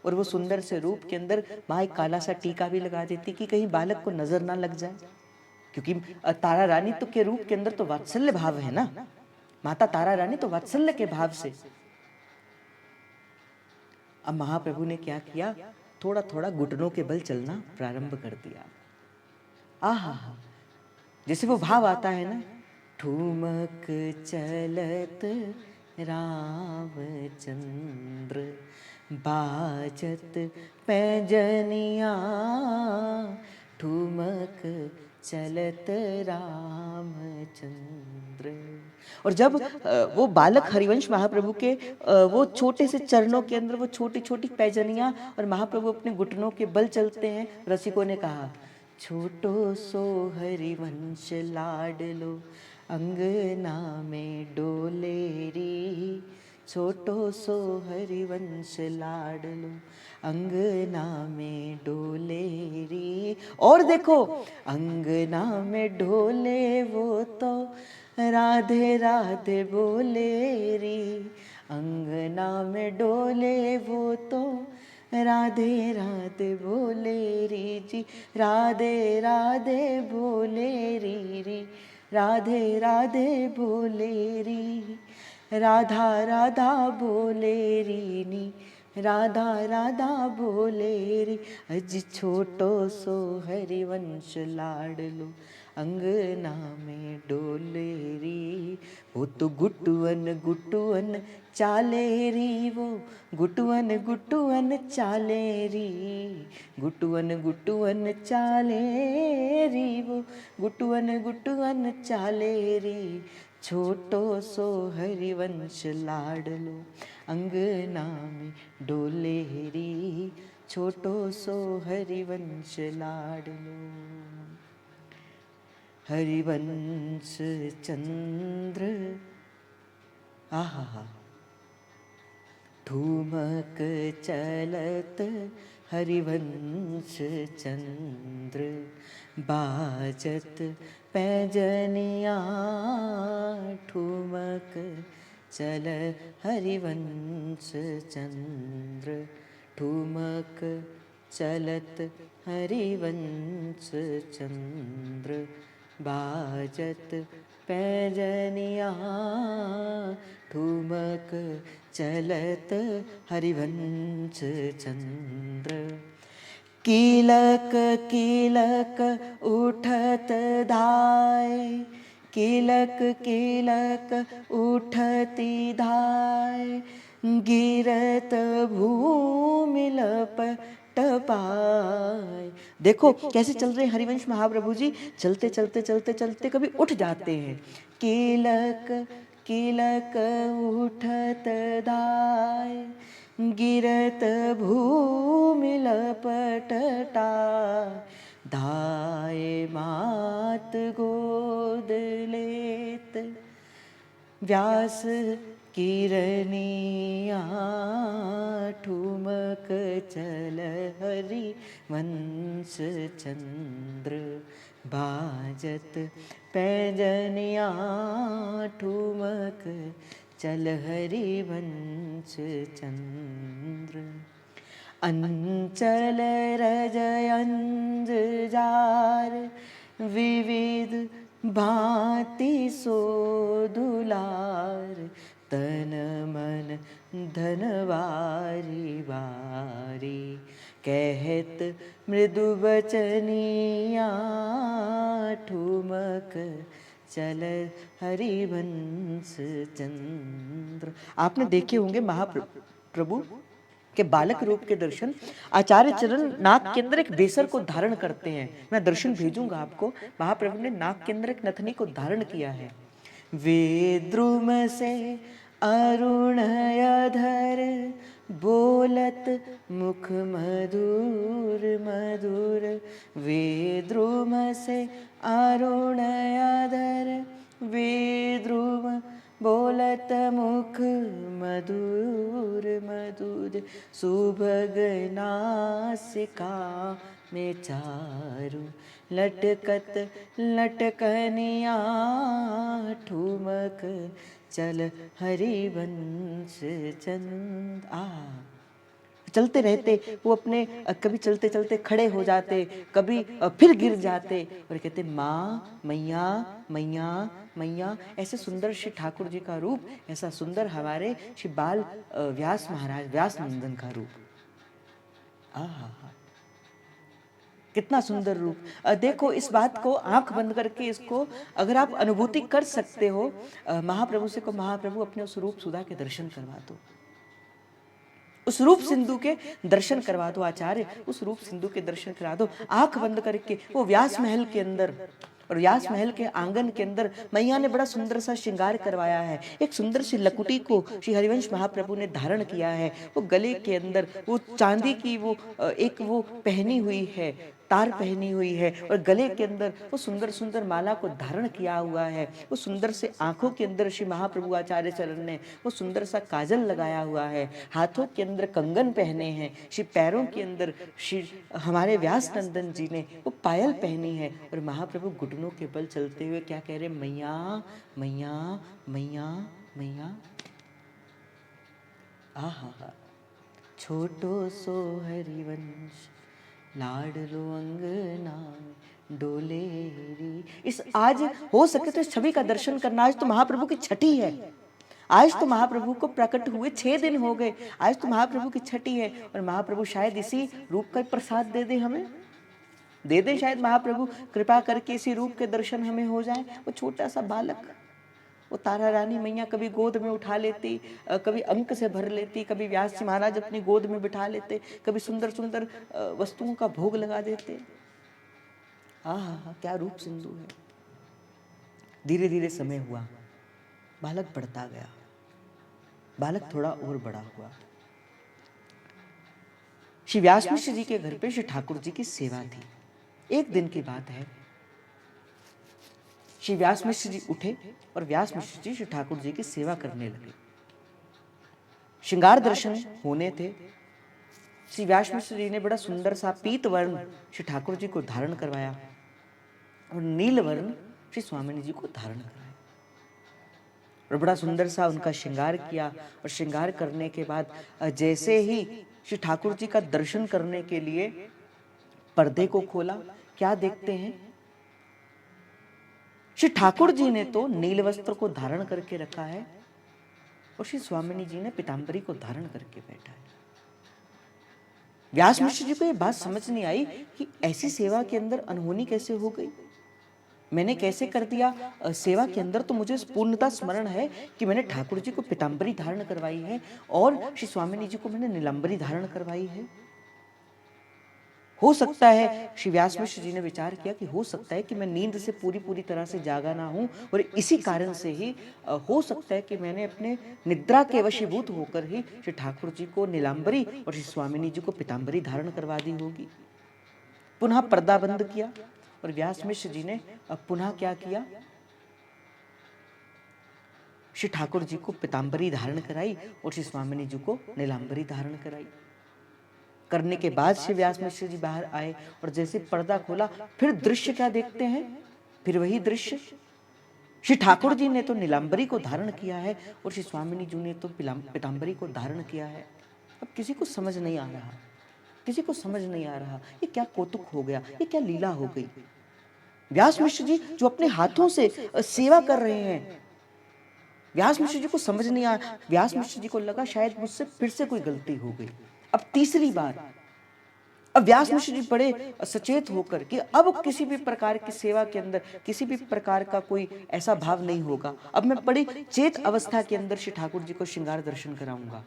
और वो सुंदर से रूप के अंदर माँ एक काला सा टीका भी लगा देती कि कहीं बालक को नजर ना लग जाए, क्योंकि तारा रानी तो के रूप के अंदर तो वात्सल्य भाव है ना, माता तारा रानी तो वात्सल्य के भाव से। अब महाप्रभु ने क्या किया? थोड़ा थोड़ा घुटनों के बल चलना प्रारंभ कर दिया। आहा, जैसे वो भाव आता है ना, ठुमक चलत रामचंद्र, बाजत पैजनिया, ठुमक चलत रामचंद्र। और जब वो बालक हरिवंश महाप्रभु के वो छोटे से चरणों के अंदर वो छोटी छोटी पैजनियां, और महाप्रभु अपने घुटनों के बल चलते हैं, रसिकों ने कहा, छोटो सो हरिवंश लाडलो, अंगना में डोलेरी, छोटो सो हरिवंश लाडलो, अंगना में डोलेरी। और देखो, अंगना में ढोले वो तो राधे राधे बोले री, अंगना में डोले वो तो राधे राधे बोले री जी, राधे राधे बोले री, राधे राधे बोले री, राधा राधा बोले री नी, राधा राधा बोले री। अज छोटो सो हरिवंश लाडलो, अंगना में डोले री। वो तो गुटुअन गुटुअन चाले री, वो गुटुअन गुटुअन चाले री, गुटुअन गुटुअन चाले री, वो गुटुअन गुटुअन चाले री। छोटो सो हरिवंश लाडलो, अंगना में डोले री, छोटो सो हरिवंश लाडलो। हरिवंश चंद्र, आहा, ठुमक चलत हरिवंश चंद्र, बाजत पैजनिया, ठुमक चल हरिवंश चंद्र, ठुमक चलत हरिवंश चंद्र, बाजत पैजनिया, ठुमक चलत हरिवंश चंद्र। कीलक कीलक उठत धाय, कीलक कीलक उठती धाय, गिरत भूमि लपट पाय। देखो कैसे चल रहे हरिवंश महाप्रभु जी, चलते चलते चलते चलते कभी उठ जाते हैं। कीलक कीलक उठत धाय, गिरत भूमि लपटटा, धाय मात गोद लेत, व्यास किरनिया, ठुमक चल हरिवंश चंद्र, बाजत पैजनिया, ठुमक चल हरिवंश चंद्र। अंचल रजयंज जार, विविध भांति सो दुलार, तन मन धनवारी वारी, कहत मृदु बचनिया, ठुमक चल हरिवंश चंद्र। आपने देखे होंगे महाप्रभु के बालक रूप के दर्शन। आचार्य चरण नाक के अंदर एक बेसर को धारण करते हैं, मैं दर्शन भेजूंगा आपको। महाप्रभु ने नाक के अंदर एक नथनी को धारण किया है। वेद्रुम से अरुणयधर, बोलत मुख मधुर मधुर, वेद्रुम से अरुणयधर, वेद्रुम बोलत मुख मधुर मधुर, सुभग नासिका में चारु, लटकत लटकनिया, ठुमक चल हरिवंश चंद्र। चलते रहते वो अपने, कभी चलते चलते खड़े हो जाते, कभी फिर गिर जाते और कहते माँ मैया मैया मैया। ऐसे सुंदर श्री ठाकुर जी का रूप, ऐसा सुंदर हमारे श्री बाल व्यास महाराज व्यास नंदन का रूप। कितना सुंदर रूप। देखो इस बात को आंख बंद करके इसको अगर आप अनुभूति कर सकते हो, महाप्रभु से को महाप्रभु अपने उस रूप सुधा के दर्शन करवा दो, उस रूप सिंधु के दर्शन करवा दो आचार्य, उस रूप सिंधु के दर्शन करा दो आंख बंद करके। वो व्यास महल के अंदर, और व्यास महल के आंगन के अंदर मैया ने बड़ा सुंदर सा श्रृंगार करवाया है। एक सुंदर सी लकुटी को श्री हरिवंश महाप्रभु ने धारण किया है। वो गले के अंदर वो चांदी की वो एक वो पहनी हुई है तार पहनी हुई है और गले के अंदर वो सुंदर सुंदर माला को धारण किया हुआ है। वो सुंदर से आंखों के अंदर श्री महाप्रभु आचार्य चरण ने वो सुंदर सा काजल लगाया हुआ है। हाथों के अंदर कंगन पहने हैं। श्री पैरों के अंदर श्री हमारे व्यास नंदन जी ने वो पायल पहनी है और महाप्रभु घुटनों के बल चलते हुए क्या कह रहे, मैया मैया मैया मैया। आहा, छोटो सो हरिवंश लाडलो अंगना डोलेरी। इस आज हो सके तो इस छवि का दर्शन करना। आज तो महाप्रभु की छठी है। आज तो महाप्रभु को प्रकट हुए 6 दिन हो गए। आज तो महाप्रभु की छठी है और महाप्रभु शायद इसी रूप का प्रसाद दे दे, हमें दे दे। शायद महाप्रभु कृपा करके इसी रूप के दर्शन हमें हो जाए। वो छोटा सा बालक, वो तारा रानी मैया कभी गोद में उठा लेती, कभी अंक से भर लेती, कभी व्यास जी महाराज अपनी गोद में बिठा लेते, कभी सुंदर सुंदर वस्तुओं का भोग लगा देते। हाँ, क्या रूप सिंधु है। धीरे धीरे समय हुआ, बालक बढ़ता गया, बालक थोड़ा और बड़ा हुआ। श्री व्यास मिश्र जी के घर पे श्री ठाकुर जी की सेवा थी। एक दिन की बात है, श्री व्यास मिश्र जी उठे और व्यास मिश्र जी श्री ठाकुर जी की सेवा करने लगे। श्रृंगार दर्शन होने थे। श्री व्यास मिश्र जी ने बड़ा सुंदर सा पीत वर्ण श्री ठाकुर जी को धारण करवाया और नील वर्ण श्री स्वामिनी जी को धारण कराया और बड़ा सुंदर सा उनका श्रृंगार किया। और श्रृंगार करने के बाद जैसे ही श्री ठाकुर जी का दर्शन करने के लिए पर्दे को खोला, क्या देखते हैं, श्री ठाकुर जी ने तो नील वस्त्र को धारण करके रखा है और श्री स्वामिनी जी ने पीतांबरी को धारण करके बैठा है। व्यास मिश्र जी को यह बात समझ नहीं आई कि ऐसी सेवा के अंदर अनहोनी कैसे हो गई, मैंने कैसे कर दिया। सेवा के अंदर तो मुझे पूर्णता स्मरण है कि मैंने ठाकुर जी को पीतांबरी धारण करवाई है और श्री स्वामिनी जी को मैंने नीलांबरी धारण करवाई है। हो सकता है, श्री व्यास मिश्र जी ने विचार किया कि हो सकता है कि मैं नींद से पूरी तरह से जागा ना हूं और इसी कारण से ही हो सकता है कि मैंने अपने निद्रा के वशीभूत होकर ही श्री ठाकुर जी को नीलांबरी और श्री स्वामिनी जी को पीतांबरी धारण करवा दी होगी। पुनः पर्दा बंद किया और व्यास मिश्र जी ने पुनः क्या किया, श्री ठाकुर जी को पीतांबरी धारण कराई और श्री स्वामिनी जी को नीलांबरी धारण कराई। करने के बाद श्री व्यास मिश्र जी बाहर आए और जैसे पर्दा खोला, फिर दृश्य क्या देखते हैं, फिर वही दृश्य। श्री ठाकुर जी ने तो नीलांबरी को धारण किया है और श्री स्वामिनी जी ने तो पीतांबरी को धारण किया है। अब किसी को समझ नहीं आ रहा, किसी को समझ नहीं आ रहा ये क्या कौतुक हो गया, ये क्या लीला हो गई। व्यास मिश्र जी जो अपने हाथों से सेवा कर रहे हैं, व्यास मिश्र जी को समझ नहीं आया। व्यास मिश्र जी को लगा शायद मुझसे फिर से कोई गलती हो गई। अब तीसरी बार अब व्यास मिश्र जी बड़े सचेत होकर कि अब किसी भी प्रकार की सेवा के अंदर किसी भी प्रकार का कोई ऐसा भाव नहीं होगा। अब मैं बड़ी चेत अवस्था के अंदर श्री ठाकुर जी को श्रृंगार दर्शन कराऊंगा।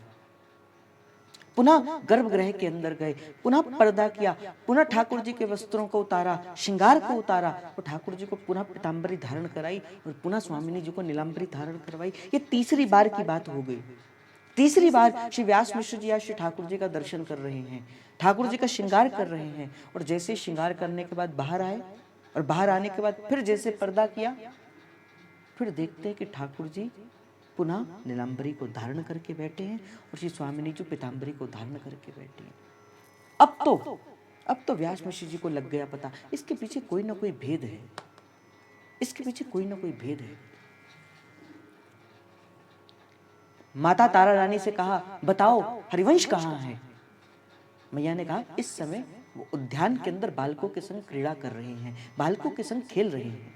पुनः गर्भगृह के अंदर गए, पुनः पर्दा किया, पुनः ठाकुर जी के वस्त्रों को उतारा, श्रृंगार को उतारा और ठाकुर जी को पुनः पीतांबरी धारण कराई और पुनः स्वामिनी जी को नीलांबरी धारण करवाई। ये तीसरी बार की बात हो गई। तीसरी बार श्री व्यास मिश्र जी आज श्री ठाकुर जी का दर्शन कर रहे हैं, ठाकुर जी का श्रृंगार कर रहे हैं और जैसे श्रृंगार करने के बाद बाहर आए और बाहर आने के बाद फिर जैसे पर्दा किया, फिर देखते हैं कि ठाकुर जी पुनः नीलांबरी को धारण करके बैठे हैं और श्री स्वामिनी जी पीतांबरी को धारण करके बैठे हैं। अब तो व्यास मिश्र जी को लग गया पता, इसके पीछे कोई ना कोई भेद है, इसके पीछे कोई ना कोई भेद है। माता तारा रानी से कहा, बताओ हरिवंश कहाँ है। मैया ने कहा, इस समय वो उद्यान के अंदर बालकों के संग क्रीड़ा कर रहे हैं, बालकों के संग खेल रहे हैं।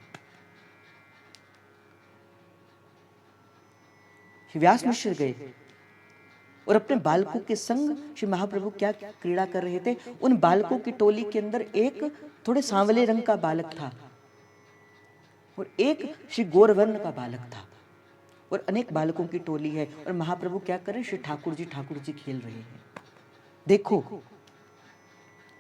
व्यास मिश्र गए और अपने बालकों के संग श्री महाप्रभु क्या क्रीड़ा कर रहे थे। उन बालकों की टोली के अंदर एक थोड़े सांवले रंग का बालक था और एक श्री गौरवर्ण का बालक था और अनेक बालकों की टोली है और महाप्रभु क्या कर रहे हैं, श्री ठाकुर जी खेल रहे हैं। देखो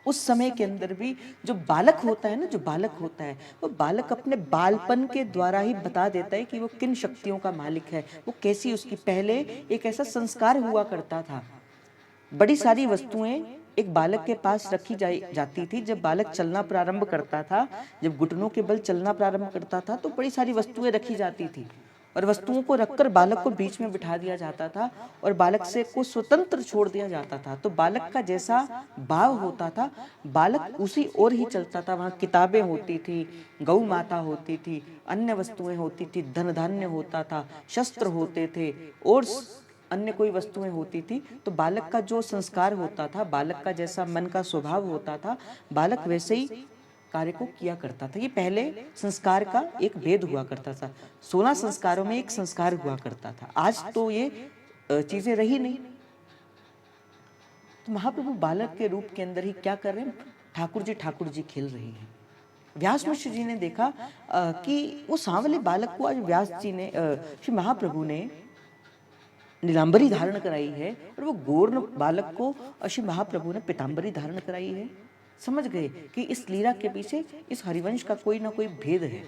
उस समय के अंदर भी जो बालक होता है ना, जो बालक होता है वो बालक अपने बालपन के द्वारा ही बता देता है कि वो किन शक्तियों का मालिक है, वो कैसी उसकी पहले एक ऐसा संस्कार हुआ करता था। बड़ी सारी वस्तुएं एक बालक के पास रखी जाती थी। जब बालक चलना प्रारंभ करता था, जब घुटनों के बल चलना प्रारंभ करता था, तो बड़ी सारी वस्तुएं रखी जाती थी और वस्तुओं को रखकर बालक को बीच में बिठा दिया जाता था और बालक से को स्वतंत्र छोड़ दिया जाता था। तो बालक का जैसा भाव होता था, बालक उसी ओर ही चलता था। वहाँ किताबें होती थी, गौ माता होती थी, अन्य वस्तुएं होती थी, धन धान्य होता था, शस्त्र होते थे और अन्य कोई वस्तुएं होती थी। तो बालक का जो संस्कार होता था, बालक का जैसा मन का स्वभाव होता था, बालक वैसे ही कार्य को किया करता था। ये पहले संस्कार का एक भेद हुआ करता था। 16 संस्कारों में एक संस्कार हुआ करता था। आज तो ये चीजें रही नहीं। तो महाप्रभु बालक के रूप के अंदर ही क्या कर रहे हैं? ठाकुर जी खेल रहे हैं। व्यास मिश्र जी ने देखा कि वो सांवले बालक को आज व्यास जी ने श्री महाप्रभु ने नीलांबरी धारण कराई है और वो गोर्ण बालक को श्री महाप्रभु ने पीतांबरी धारण कराई है। समझ गए कि इस लीला के पीछे इस हरिवंश का कोई ना कोई भेद है।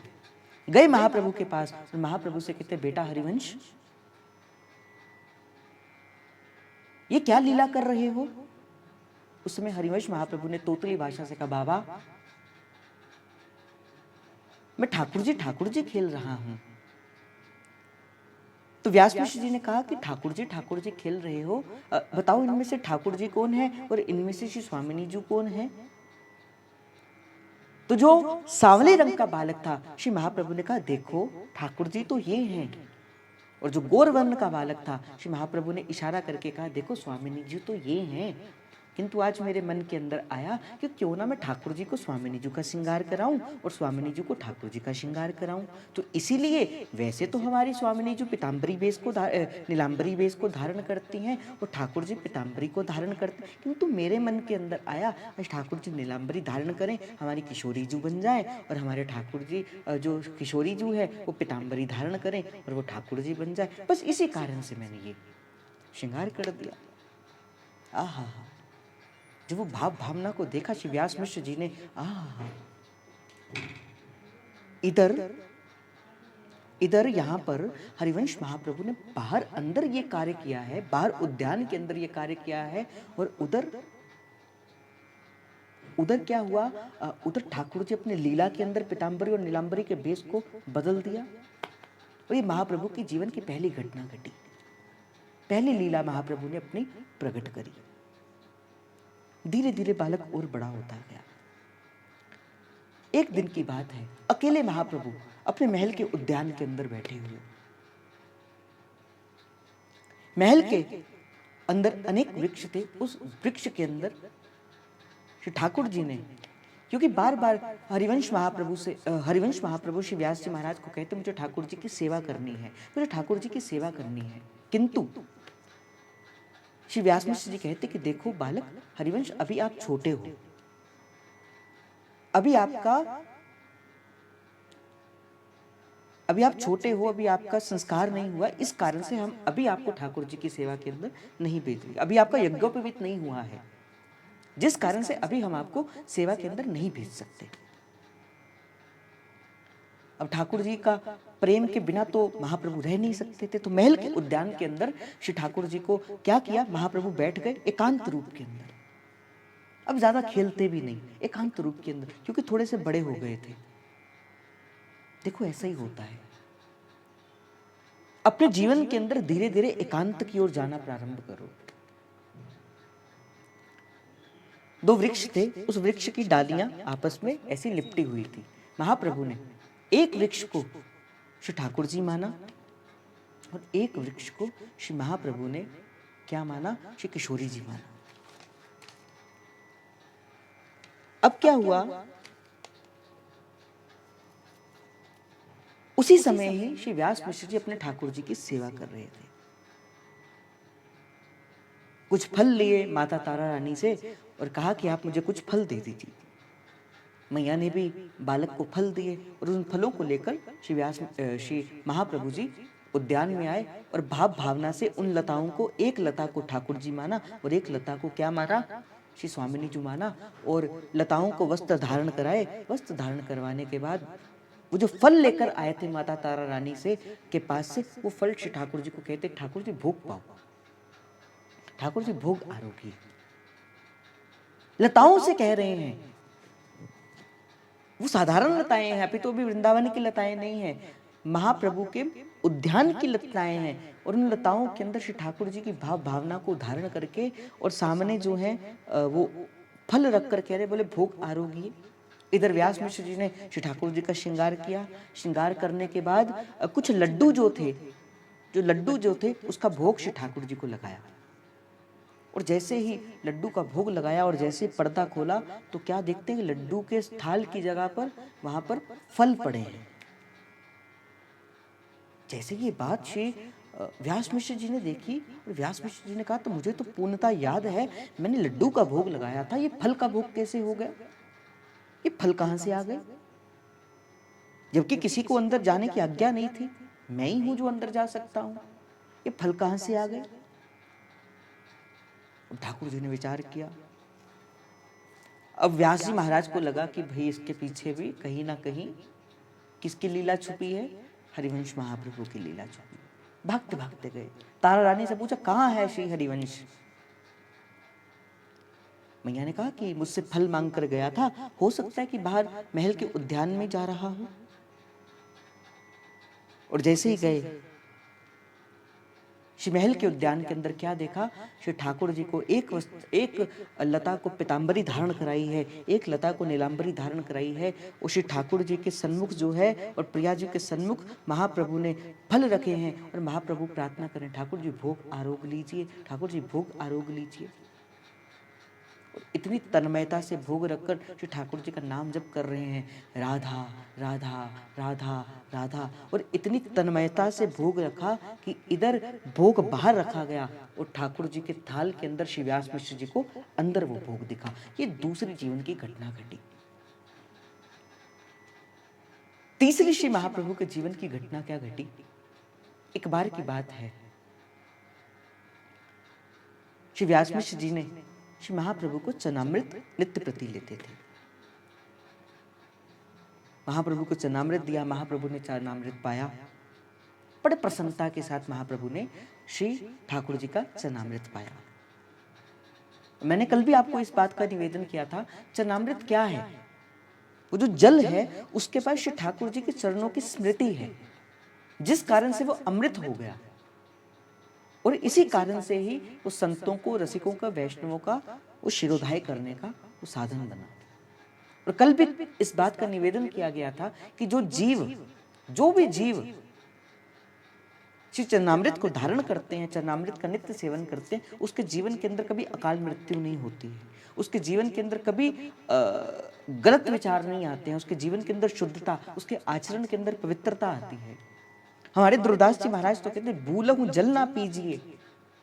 गए महाप्रभु के पास और महाप्रभु से कहते, बेटा हरिवंश, ये क्या लीला कर रहे हो? उस समय हरिवंश महाप्रभु ने तोतली भाषा से कहा, बाबा मैं ठाकुर जी खेल रहा हूं। तो व्यास मिश्र जी ने कहा कि ठाकुर जी खेल रहे हो, बताओ इनमें से ठाकुर जी कौन है और इनमें से श्री स्वामिनी जी कौन है? तो जो सांवले रंग का बालक था, श्री महाप्रभु ने कहा, देखो ठाकुर जी तो ये हैं। और जो गौर वर्ण का बालक था, श्री महाप्रभु ने इशारा करके कहा, देखो स्वामिनी जी तो ये हैं। किंतु आज मेरे मन के अंदर आया कि क्यों ना मैं ठाकुर जी को स्वामिनी जी का श्रृंगार कराऊं और स्वामिनी जी को ठाकुर जी का श्रृंगार कराऊं। तो इसीलिए वैसे तो हमारी स्वामिनी जी पीताम्बरी वेश को नीलांबरी वेश को धारण करती हैं और ठाकुर जी पीताम्बरी को धारण करते हैं, किंतु मेरे मन के अंदर आया आज ठाकुर जी नीलांबरी धारण करें, हमारी किशोरी जू बन जाए और हमारे ठाकुर जी जो किशोरी जू है वो पीताम्बरी धारण करें और वो ठाकुर जी बन जाए। बस इसी कारण से मैंने ये श्रृंगार कर दिया। आहा, जब वो भाव भावना को देखा श्री व्यास मिश्र जी ने, इधर यहाँ पर हरिवंश महाप्रभु ने बाहर अंदर ये कार्य किया है, बाहर उद्यान के अंदर ये कार्य किया है और उधर क्या हुआ? उधर ठाकुर जी अपने लीला के अंदर पीताम्बरी और नीलांबरी के भेष को बदल दिया और ये महाप्रभु की जीवन की पहली घटना घटी, पहली लीला महाप्रभु ने अपनी प्रकट करी। धीरे धीरे बालक और बड़ा होता गया। एक दिन की बात है, अकेले महाप्रभु अपने महल के उद्यान के अंदर बैठे हुए। महल के अंदर अनेक वृक्ष थे। उस वृक्ष के अंदर श्री ठाकुर जी ने, क्योंकि बार बार हरिवंश महाप्रभु श्री व्यास जी महाराज को कहते, मुझे ठाकुर जी की सेवा करनी है, मुझे ठाकुर जी की सेवा करनी है। किंतु श्री व्यास मिश्र जी कहते कि देखो बालक हरिवंश, अभी आप छोटे हो, अभी आप छोटे हो, अभी आपका संस्कार नहीं हुआ, इस कारण से हम अभी आपको ठाकुर जी की सेवा के अंदर नहीं भेजेंगे। अभी आपका यज्ञोपवीत नहीं हुआ है, जिस कारण से अभी हम आपको सेवा के अंदर नहीं भेज सकते। अब ठाकुर जी का प्रेम के बिना तो महाप्रभु रह नहीं सकते थे। तो महल के उद्यान के अंदर श्री ठाकुर जी को क्या किया, महाप्रभु बैठ गए एकांत रूप के अंदर। अब ज्यादा खेलते भी नहीं, एकांत रूप के अंदर, क्योंकि थोड़े से बड़े हो गए थे। देखो ऐसा ही होता है, अपने जीवन के अंदर धीरे धीरे एकांत की ओर जाना प्रारंभ करो। दो वृक्ष थे, उस वृक्ष की डालियां आपस में ऐसी लिपटी हुई थी। महाप्रभु ने एक वृक्ष को श्री ठाकुर जी माना और एक वृक्ष को श्री महाप्रभु ने क्या माना, श्री किशोरी जी माना। अब क्या हुआ, उसी समय ही श्री व्यास मिश्र जी अपने ठाकुर जी की सेवा कर रहे थे। कुछ फल लिए माता तारा रानी से और कहा कि आप मुझे कुछ फल दे दीजिए। मैया ने भी बालक को फल दिए और उन फलों को लेकर श्री महाप्रभु जी उद्यान में आए और भाव भावना से उन लताओं को, एक लता को ठाकुर जी माना और एक लता को क्या माना, श्री स्वामिनी जी माना। और लताओं को वस्त्र धारण कराए। वस्त्र धारण करवाने के बाद वो जो फल लेकर आए थे माता तारा रानी से के पास से, वो फल श्री ठाकुर जी को कहते, ठाकुर जी भोग पाओ, ठाकुर जी भोग आरोगी। लताओं से कह रहे हैं। वो साधारण लताएं हैं, अभी तो अभी वृंदावन की लताएं नहीं है, महाप्रभु के उद्यान की लताएं हैं। और उन लताओं के अंदर श्री ठाकुर जी की भावना को धारण करके और सामने जो है वो फल रख कर कह रहे, बोले भोग आरोगी। इधर व्यास मिश्र जी ने श्री ठाकुर जी का श्रृंगार किया। श्रृंगार करने के बाद कुछ लड्डू जो थे उसका भोग श्री ठाकुर जी को लगाया। और जैसे ही लड्डू का भोग लगाया और जैसे पर्दा खोला तो क्या देखते हैं, लड्डू के थाल की जगह पर वहां पर फल पड़े हैं। जैसे ये बात श्री व्यास मिश्र जी ने देखी और व्यास मिश्र जी ने कहा, तो मुझे तो पूर्णतः याद है, मैंने लड्डू का भोग लगाया था, ये फल का भोग कैसे हो गया? ये फल कहां से आ गए? जबकि किसी को अंदर जाने की आज्ञा नहीं थी, मैं ही हूं जो अंदर जा सकता हूं। ये फल कहां से आ गए? ठाकुर जी ने विचार किया। अब व्यास जी महाराज को लगा कि भाई इसके पीछे भी कहीं ना कहीं किसकी लीला छुपी है? हरिवंश महाप्रभु की लीला छुपी। भागते भागते गए, तारा रानी से पूछा, कहाँ है श्री हरिवंश? मैया ने कहा कि मुझसे फल मांग कर गया था, हो सकता है कि बाहर महल के उद्यान में जा रहा हूं। और जैसे ही गए श्री महल के उद्यान के अंदर क्या देखा? श्री ठाकुर जी को एक लता को पीताम्बरी धारण कराई है, एक लता को नीलांबरी धारण कराई है। और श्री ठाकुर जी के सन्मुख जो है और प्रिया जी के सन्मुख महाप्रभु ने फल रखे हैं और महाप्रभु प्रार्थना करें, ठाकुर जी भोग आरोग लीजिए, ठाकुर जी भोग आरोग लीजिए। और इतनी तन्मयता से भोग रखकर श्री ठाकुर जी का नाम जप कर रहे हैं, राधा राधा राधा राधा। और इतनी तन्मयता से भोग रखा कि इधर भोग बाहर रखा गया और ठाकुर जी के थाल के अंदर श्री व्यास मिश्र जी को अंदर वो भोग दिखा। ये दूसरी जीवन की घटना घटी। तीसरी श्री महाप्रभु के जीवन की घटना क्या घटी? एक बार की बात है, श्री व्यास मिश्र जी ने श्री महाप्रभु को चरणामृत नित्य प्रति लेते थे। महाप्रभु को चरणामृत दिया, महाप्रभु ने चरणामृत पाया। बड़े प्रसन्नता के साथ महाप्रभु ने श्री ठाकुर जी का चरणामृत पाया। मैंने कल भी आपको इस बात का निवेदन किया था, चरणामृत क्या है? वो जो जल है उसके पास श्री ठाकुर जी के चरणों की स्मृति है, जिस कारण से वो अमृत हो गया। और इसी कारण से ही वो संतों को, रसिकों का, वैष्णवों का वो शिरोधाय करने का वो साधन बना। और कल भी इस बात का निवेदन किया गया था कि जो भी जीव श्री चरणामृत को धारण करते हैं, चरणामृत का नित्य सेवन करते हैं, उसके जीवन के अंदर कभी अकाल मृत्यु नहीं होती है, उसके जीवन के अंदर कभी गलत विचार नहीं आते हैं, उसके जीवन के अंदर शुद्धता, उसके आचरण के अंदर पवित्रता आती है। हमारे दुर्दास जी महाराज तो कहते हैं, भूलहु जल ना पीजिए,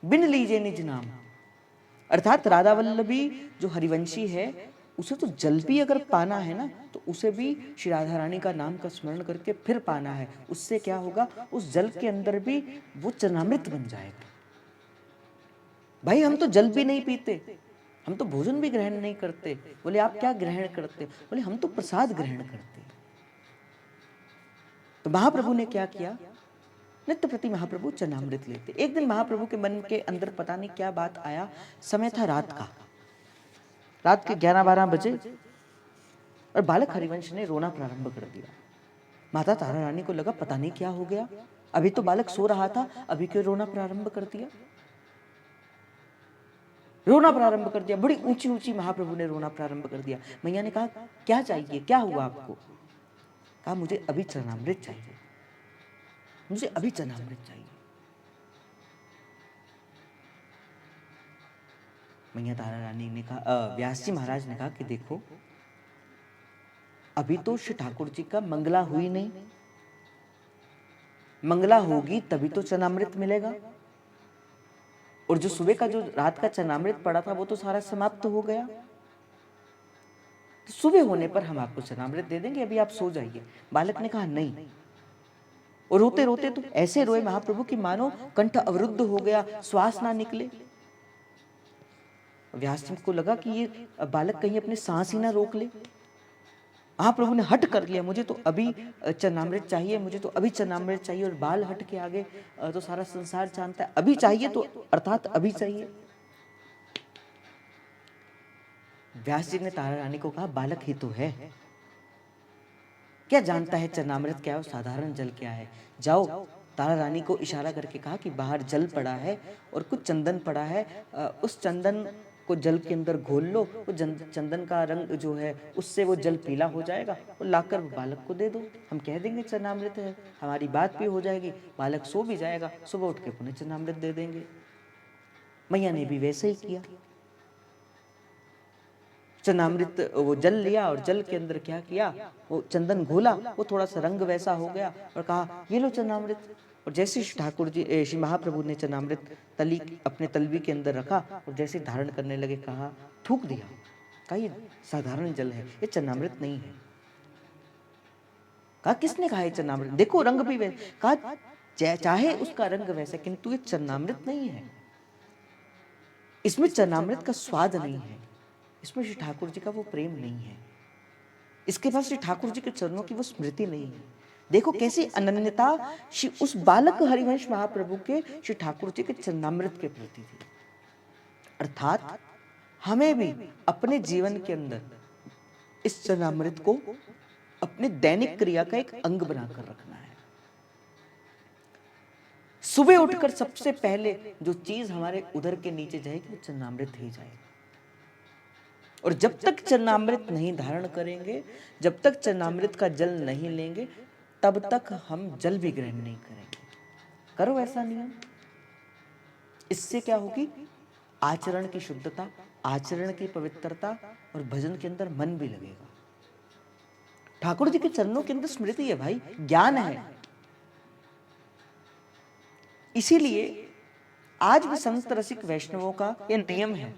बिन लीजिए निज नाम। अर्थात राधा वल्लभी जो हरिवंशी है, उसे तो जल भी अगर पाना है ना, तो उसे भी श्री राधा रानी का नाम का स्मरण करके फिर पाना है। उससे क्या होगा? उस जल के अंदर भी वो चरणामृत बन जाएगा। भाई हम तो जल भी नहीं पीते, हम तो भोजन भी ग्रहण नहीं करते। बोले आप क्या ग्रहण करते? बोले हम तो प्रसाद ग्रहण करते। तो महाप्रभु ने क्या किया? नित्य प्रति महाप्रभु चरणामृत लेते। एक दिन महाप्रभु के मन के अंदर पता नहीं क्या बात आया, समय था रात का, रात के 11-12 बजे, और बालक हरिवंश ने रोना प्रारंभ कर दिया। माता तारा रानी को लगा पता नहीं क्या हो गया, अभी तो बालक सो रहा था, अभी क्यों रोना प्रारंभ कर दिया? रोना प्रारंभ कर दिया, बड़ी ऊंची ऊंची महाप्रभु ने रोना प्रारंभ कर दिया। मैया ने कहा क्या चाहिए, क्या हुआ आपको? कहा मुझे अभी चरणामृत चाहिए, मुझे अभी चरणामृत चाहिए। मैया तारा रानी ने कहा, व्यास जी महाराज ने कहा कि देखो अभी तो श्री ठाकुर जी का मंगला हुई नहीं, मंगला होगी तभी तो चरणामृत मिलेगा। और जो सुबह का जो रात का चरणामृत पड़ा था वो तो सारा समाप्त हो गया, तो सुबह होने पर हम आपको चरणामृत दे देंगे, अभी आप सो जाइए। बालक ने कहा नहीं, और रोते रोते तो ऐसे रोए महाप्रभु की मानो कंठ अवरुद्ध हो गया, श्वास ना निकले। व्यास जी को लगा कि ये बालक कहीं अपने सांस ही ना रोक ले। महाप्रभु ने हट कर लिया, मुझे तो अभी चरणामृत चाहिए, मुझे तो अभी चरणामृत चाहिए। और बाल हट के आगे तो सारा संसार जानता है, अभी चाहिए तो अर्थात अभी चाहिए। व्यास जी ने तारा रानी को कहा, बालक ही तो है, क्या जानता है चरणामृत क्या है और साधारण जल क्या है। जाओ। तारा रानी को इशारा करके कहा कि बाहर जल पड़ा है और कुछ चंदन पड़ा है, उस चंदन को जल के अंदर घोल लो, वो चंदन का रंग जो है उससे वो जल पीला हो जाएगा और लाकर वो बालक को दे दो। हम कह देंगे चरणामृत है, हमारी बात भी हो जाएगी, बालक सो भी जाएगा, सुबह उठ के पुनः चरणामृत दे देंगे। मैया ने भी वैसे ही किया। चरणामृत वो जल लिया और जल के अंदर क्या किया, वो चंदन घोला, वो थोड़ा सा रंग वैसा हो गया और कहा ये लो चरणामृत। और जैसे श्री ठाकुर जी श्री महाप्रभु ने चरणामृत तली अपने तलवी के अंदर रखा और जैसे धारण करने लगे, कहा, थूक दिया, कहा ये साधारण जल है, ये चरणामृत नहीं है। कहा किसने कहा ये चरणामृत, देखो रंग भी वैसे, कहा चाहे उसका रंग वैसा किंतु ये चरणामृत नहीं है, इसमें चरणामृत का स्वाद नहीं है, इसमें श्री ठाकुर जी का वो प्रेम नहीं है, इसके पास श्री ठाकुर जी के चरणों की वो स्मृति नहीं है। देखो कैसी अनन्यता उस बालक हरिवंश महाप्रभु के श्री ठाकुर जी के चरणामृत के प्रति थी। अर्थात हमें भी अपने जीवन के अंदर इस चरणामृत को अपने दैनिक क्रिया का एक अंग बनाकर रखना है। सुबह उठकर सबसे पहले जो चीज हमारे उदर के नीचे जाएगी वो चरणामृत ही जाएगा। और जब तक चरणामृत नहीं धारण करेंगे, जब तक चरणामृत का जल नहीं लेंगे, तब तक हम जल भी ग्रहण नहीं करेंगे। करो ऐसा नियम, इससे क्या होगी, आचरण की शुद्धता, आचरण की पवित्रता और भजन के अंदर मन भी लगेगा। ठाकुर जी के चरणों के अंदर स्मृति है भाई, ज्ञान है। इसीलिए आज भी संत रसिक वैष्णवों का यह नियम है।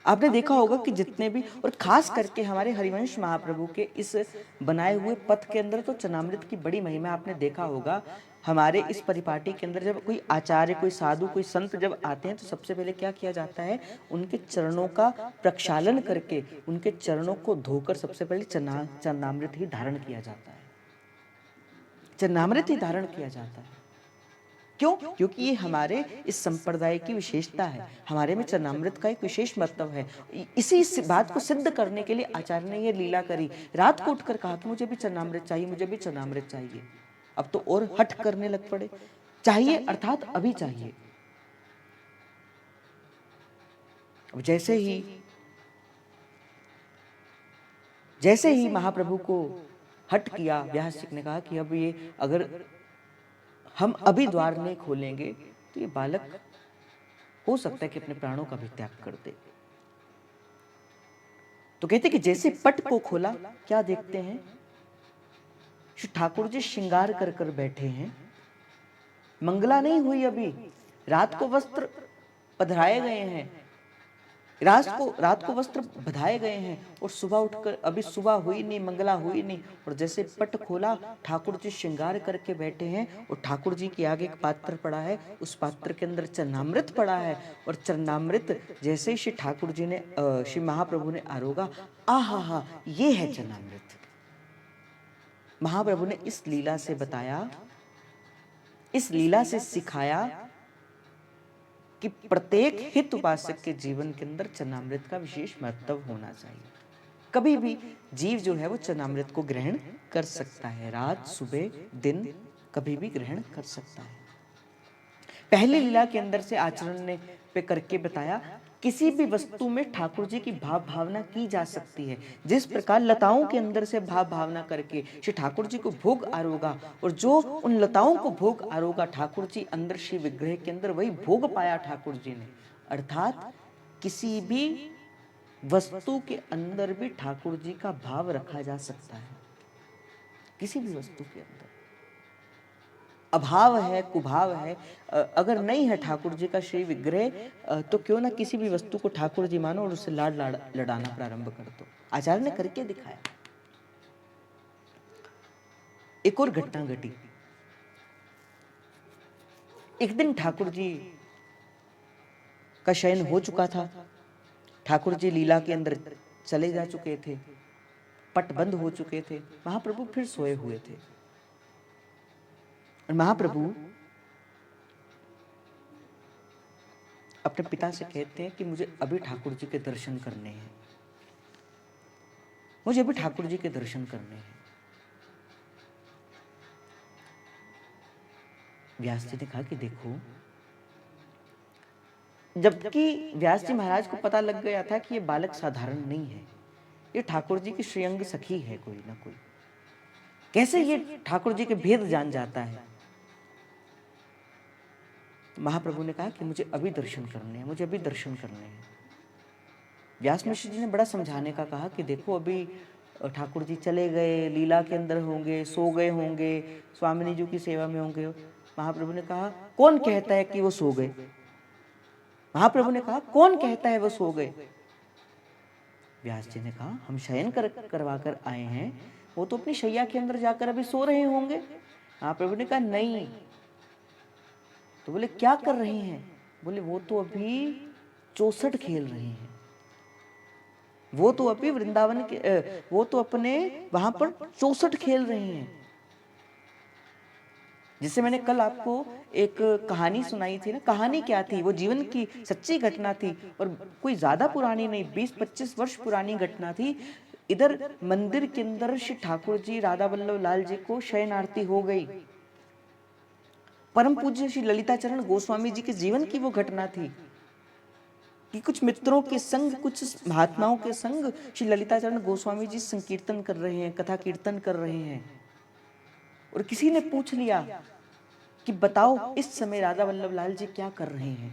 आपने देखा होगा कि जितने भी, और खास करके हमारे हरिवंश महाप्रभु के इस बनाए हुए पथ के अंदर तो चरणामृत की बड़ी महिमा आपने देखा होगा। हमारे इस परिपाटी के अंदर जब कोई आचार्य, कोई साधु, कोई संत जब आते हैं तो सबसे पहले क्या किया जाता है, उनके चरणों का प्रक्षालन करके उनके चरणों को धोकर सबसे पहले चरणामृत ही धारण किया जाता है, चरणामृत ही धारण किया जाता है। क्यों? क्योंकि ये हमारे इस संप्रदाय की विशेषता है, हमारे में चरणामृत का एक विशेष महत्व है। इसी बात को सिद्ध करने के लिए आचार्य ने ये लीला करी, रात को उठकर कहा कि मुझे भी चरणामृत चाहिए, मुझे भी चरणामृत चाहिए। अब तो और हट करने लग पड़े, चाहिए अर्थात अभी चाहिए। अब जैसे ही महाप्रभु को हट किया, व्यास जी ने कहा कि अब ये अगर हम अभी द्वार नहीं खोलेंगे तो ये बालक हो सकता है कि अपने प्राणों का भी त्याग कर दे। तो कहते कि जैसे पट को खोला, क्या देखते हैं, श्री ठाकुर जी श्रृंगार कर कर बैठे हैं। मंगला नहीं हुई अभी, रात को वस्त्र पधराए गए हैं, रात को वस्त्र बधाए गए हैं और सुबह उठकर, अभी सुबह हुई नहीं, मंगला हुई नहीं, और जैसे पट खोला ठाकुर जी श्रृंगार करके बैठे हैं और ठाकुर जी के आगे एक पात्र पड़ा है, उस पात्र के अंदर चरणामृत पड़ा है और चरणामृत जैसे ही श्री ठाकुर जी ने श्री महाप्रभु ने आरोगा, आहा हा, ये है चरणामृत। महाप्रभु ने इस लीला से बताया, इस लीला से सिखाया कि प्रत्येक हित उपासक के जीवन के अंदर चरणामृत का विशेष महत्व होना चाहिए। कभी भी जीव जो है वो चरणामृत को ग्रहण कर सकता है, रात, सुबह, दिन, कभी भी ग्रहण कर सकता है। पहली लीला के अंदर से आचरण ने पे करके बताया, किसी भी वस्तु में ठाकुर जी की भाव भावना की जा सकती है। जिस प्रकार लताओं के अंदर से भाव भावना करके श्री ठाकुर जी को भोग आरोगा, और जो उन लताओं को भोग आरोगा ठाकुर जी अंदर श्री विग्रह के अंदर वही भोग पाया ठाकुर जी ने। अर्थात किसी भी वस्तु के अंदर भी ठाकुर जी का भाव रखा जा सकता है। किसी भी वस्तु के अंदर अभाव है, कुभाव है, अगर नहीं है ठाकुर जी का श्री विग्रह, तो क्यों ना किसी भी वस्तु को ठाकुर जी मानो और उससे लड़ाना प्रारंभ कर दो। आचार्य ने करके दिखाया। एक और घटना घटी। एक दिन ठाकुर जी का शयन हो चुका था, ठाकुर जी लीला के अंदर चले जा चुके थे, पट बंद हो चुके थे, महाप्रभु फिर सोए हुए थे। और महाप्रभु अपने पिता से कहते हैं कि मुझे अभी ठाकुर जी के दर्शन करने हैं, मुझे अभी ठाकुर जी के दर्शन करने हैं। व्यास जी ने कहा कि देखो, जबकि व्यास जी महाराज को पता लग गया था कि ये बालक साधारण नहीं है, ये ठाकुर जी की श्रीअंग सखी है कोई ना कोई, कैसे ये ठाकुर जी के भेद जान जाता है। तो महाप्रभु ने कहा कि मुझे अभी दर्शन करने हैं, मुझे अभी दर्शन करने हैं। व्यास मिश्र जी ने बड़ा समझाने का कहा कि देखो, अभी ठाकुर जी चले गए, लीला के अंदर होंगे, सो गए होंगे, स्वामिनी जी की सेवा में होंगे। महाप्रभु ने कहा कौन कहता है कि वो सो गए? महाप्रभु ने कहा कौन कहता है वो सो गए? व्यास जी ने कहा हम शयन करवा कर आए हैं, वो तो अपनी शैया के अंदर जाकर अभी सो रहे होंगे। महाप्रभु ने कहा नहीं। तो बोले क्या कर रहे हैं? बोले वो तो अभी चौसठ खेल रहे हैं, वो तो अभी वृंदावन के वो तो अपने वहां पर चौसठ खेल रहे हैं। जिससे मैंने कल आपको एक कहानी सुनाई थी ना, कहानी क्या थी? वो जीवन की सच्ची घटना थी और कोई ज्यादा पुरानी नहीं, 20-25 वर्ष पुरानी घटना थी। इधर मंदिर के अंदर श्री ठाकुर जी राधा वल्लभ लाल जी को शयन आरती हो गई। परम पूज्य श्री ललिताचरण गोस्वामी जी के जीवन की वो घटना थी कि कुछ मित्रों के संग, कुछ महात्माओं के संग श्री ललिताचरण गोस्वामी जी संकीर्तन कर रहे हैं, कथा कीर्तन कर रहे हैं। और किसी ने पूछ लिया कि बताओ इस समय राधा वल्लभ लाल जी क्या कर रहे हैं?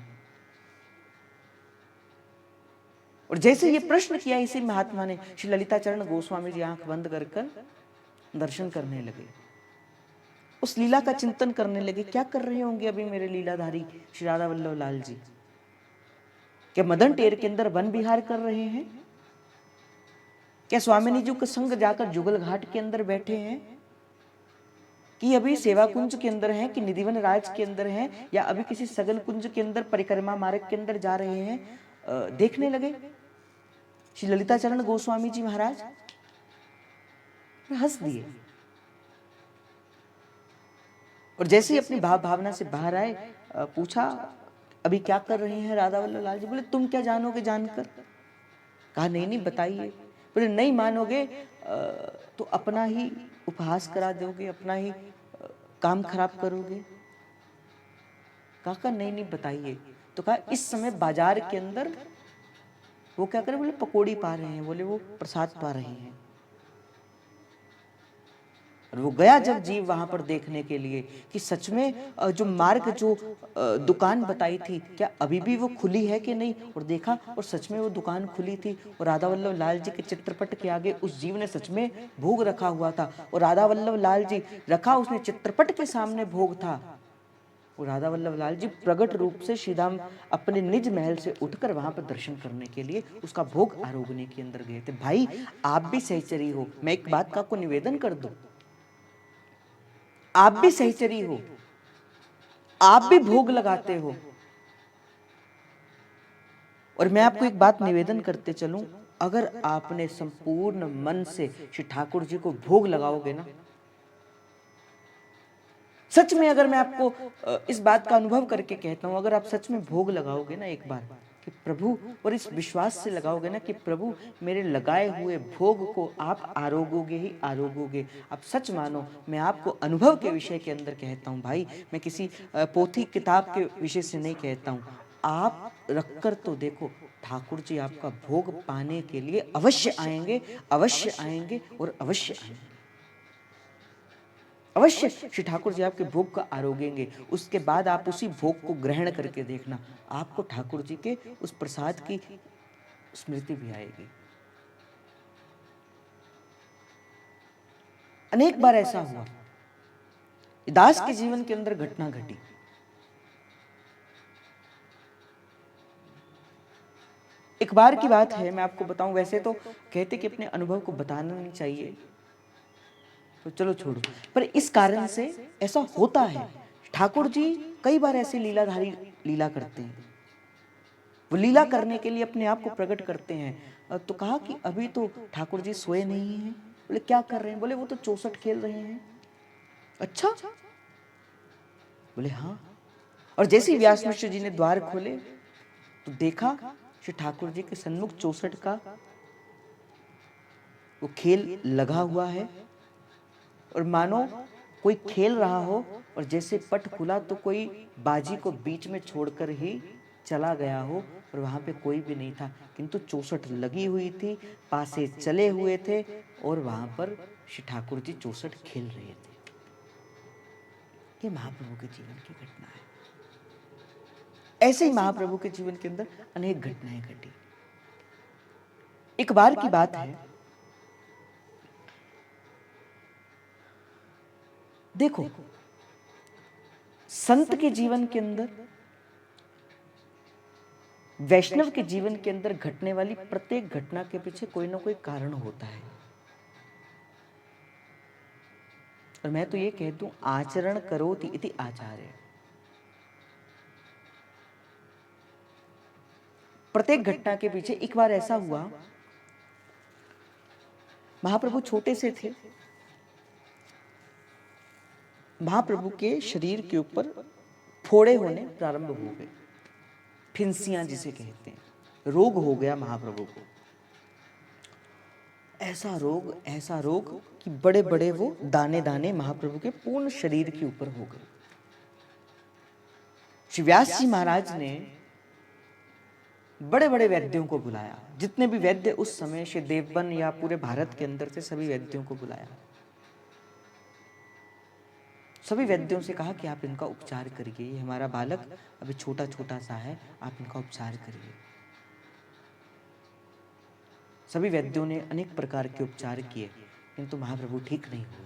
और जैसे ये प्रश्न किया इसी महात्मा ने, श्री ललिताचरण गोस्वामी जी आंख बंद कर दर्शन करने लगे, उस लीला का चिंतन करने लगे। क्या कर रहे होंगे अभी मेरे लीलाधारी श्री राधा वल्लभ लाल जी? क्या मदन टेर के अंदर वन विहार कर रहे हैं? क्या स्वामिनी जी के संग जाकर जुगल घाट के अंदर बैठे हैं? कि अभी सेवा कुंज के अंदर हैं, कि निधिवन राज के अंदर हैं, या अभी किसी सगन कुंज के अंदर परिक्रमा मार्ग के अंदर जा रहे हैं? देखने लगे श्री ललिताचरण गोस्वामी जी महाराज हंस दिए। और जैसे ही अपनी भावना से बाहर आए, पूछा अभी क्या कर रहे हैं राधा वल्लभ लाल जी? बोले तुम क्या जानोगे जानकर? कहा नहीं बताइए। बोले नहीं मानोगे तो अपना ही उपहास करा दोगे, अपना ही काम खराब करोगे। कहा नहीं बताइए। तो कहा इस समय बाजार के अंदर वो क्या करे? बोले पकौड़ी पा रहे हैं, बोले वो प्रसाद पा रहे हैं। और वो गया जब जीव वहां पर देखने के लिए कि सच में जो मार्ग, जो दुकान बताई थी, क्या अभी भी वो खुली है कि नहीं। और देखा और सच में वो दुकान खुली थी और राधा वल्लभ लाल जी के चित्रपट के आगे उस जीव ने सच में भोग रखा हुआ था। और राधा वल्लभ लाल जी रखा, उसने चित्रपट के सामने भोग था। और राधा वल्लभ लाल जी प्रगट रूप से श्रीधाम अपने निज महल से उठकर वहां पर दर्शन करने के लिए उसका भोग आरोगने के अंदर गए थे। भाई आप भी सहचरी हो, मैं एक बात का आपको निवेदन कर दूं, आप भी सहचरी हो, आप भी भोग लगाते हो। और मैं आपको एक बात निवेदन करते चलूं, अगर आपने संपूर्ण मन से श्री ठाकुर जी को भोग लगाओगे ना, सच में, अगर मैं आपको इस बात का अनुभव करके कहता हूं, अगर आप सच में भोग लगाओगे ना एक बार कि प्रभु, और इस विश्वास से लगाओगे ना कि प्रभु मेरे लगाए हुए भोग को आप आरोगोगे ही आरोगोगे। आप सच मानो, मैं आपको अनुभव के विषय के अंदर कहता हूं भाई, मैं किसी पोथी किताब के विषय से नहीं कहता हूं। आप रखकर तो देखो, ठाकुर जी आपका भोग पाने के लिए अवश्य आएंगे, अवश्य आएंगे और अवश्य आएंगे। अवश्य श्री ठाकुर जी आपके भोग का आरोगेंगे। उसके बाद आप उसी भोग को ग्रहण करके देखना, आपको ठाकुर जी के उस प्रसाद की स्मृति भी आएगी। अनेक बार ऐसा हुआ, दास के जीवन के अंदर घटना घटी। एक बार की बात है, मैं आपको बताऊं, वैसे तो कहते कि अपने अनुभव को बताना नहीं चाहिए, तो चलो छोड़ो, पर इस कारण से ऐसा होता है। ठाकुर जी कई बार ऐसे लीलाधारी लीला करते हैं, वो लीला करने के लिए अपने आप को प्रकट करते हैं। तो कहा कि अभी तो ठाकुर जी सोए नहीं हैं। बोले क्या कर रहे हैं? बोले वो तो 64 खेल रहे हैं। अच्छा? बोले हाँ। और जैसे ही व्यास मिश्र जी ने द्वार खोले, तो देखा श्री ठाकुर जी के सन्मुख 64 का वो खेल लगा हुआ है और मानो कोई खेल रहा हो और जैसे पट खुला तो कोई बाजी को बीच में छोड़कर ही चला गया हो और वहां पे कोई भी नहीं था, किंतु 64 लगी हुई थी, पासे चले हुए थे और वहां पर श्री ठाकुर जी 64 खेल रहे थे। ये महाप्रभु के जीवन की घटना है। ऐसे ही महाप्रभु के जीवन के अंदर अनेक घटनाएं घटी। एक बार की बात है, देखो संत के जीवन के अंदर, वैष्णव के जीवन के अंदर घटने वाली प्रत्येक घटना के पीछे कोई ना कोई कारण होता है। और मैं तो ये कह दूं, आचरण करोति इति आचार्य। प्रत्येक घटना के पीछे एक बार ऐसा हुआ, महाप्रभु छोटे से थे, महाप्रभु के शरीर के ऊपर फोड़े होने प्रारंभ हो गए, फिंसियां जिसे कहते हैं, रोग हो गया महाप्रभु को। ऐसा रोग कि बड़े बड़े वो दाने दाने महाप्रभु के पूर्ण शरीर के ऊपर हो गए। श्री व्यास जी महाराज ने बड़े बड़े वैद्यों को बुलाया, जितने भी वैद्य उस समय श्री देवबन या पूरे भारत के अंदर थे, सभी वैद्यों को बुलाया। सभी वैद्यों से कहा कि आप इनका उपचार करिए, ये हमारा बालक अभी छोटा छोटा सा है, आप इनका उपचार करिए। सभी वैद्यों ने अनेक प्रकार के उपचार किए, किंतु महाप्रभु ठीक नहीं हुए।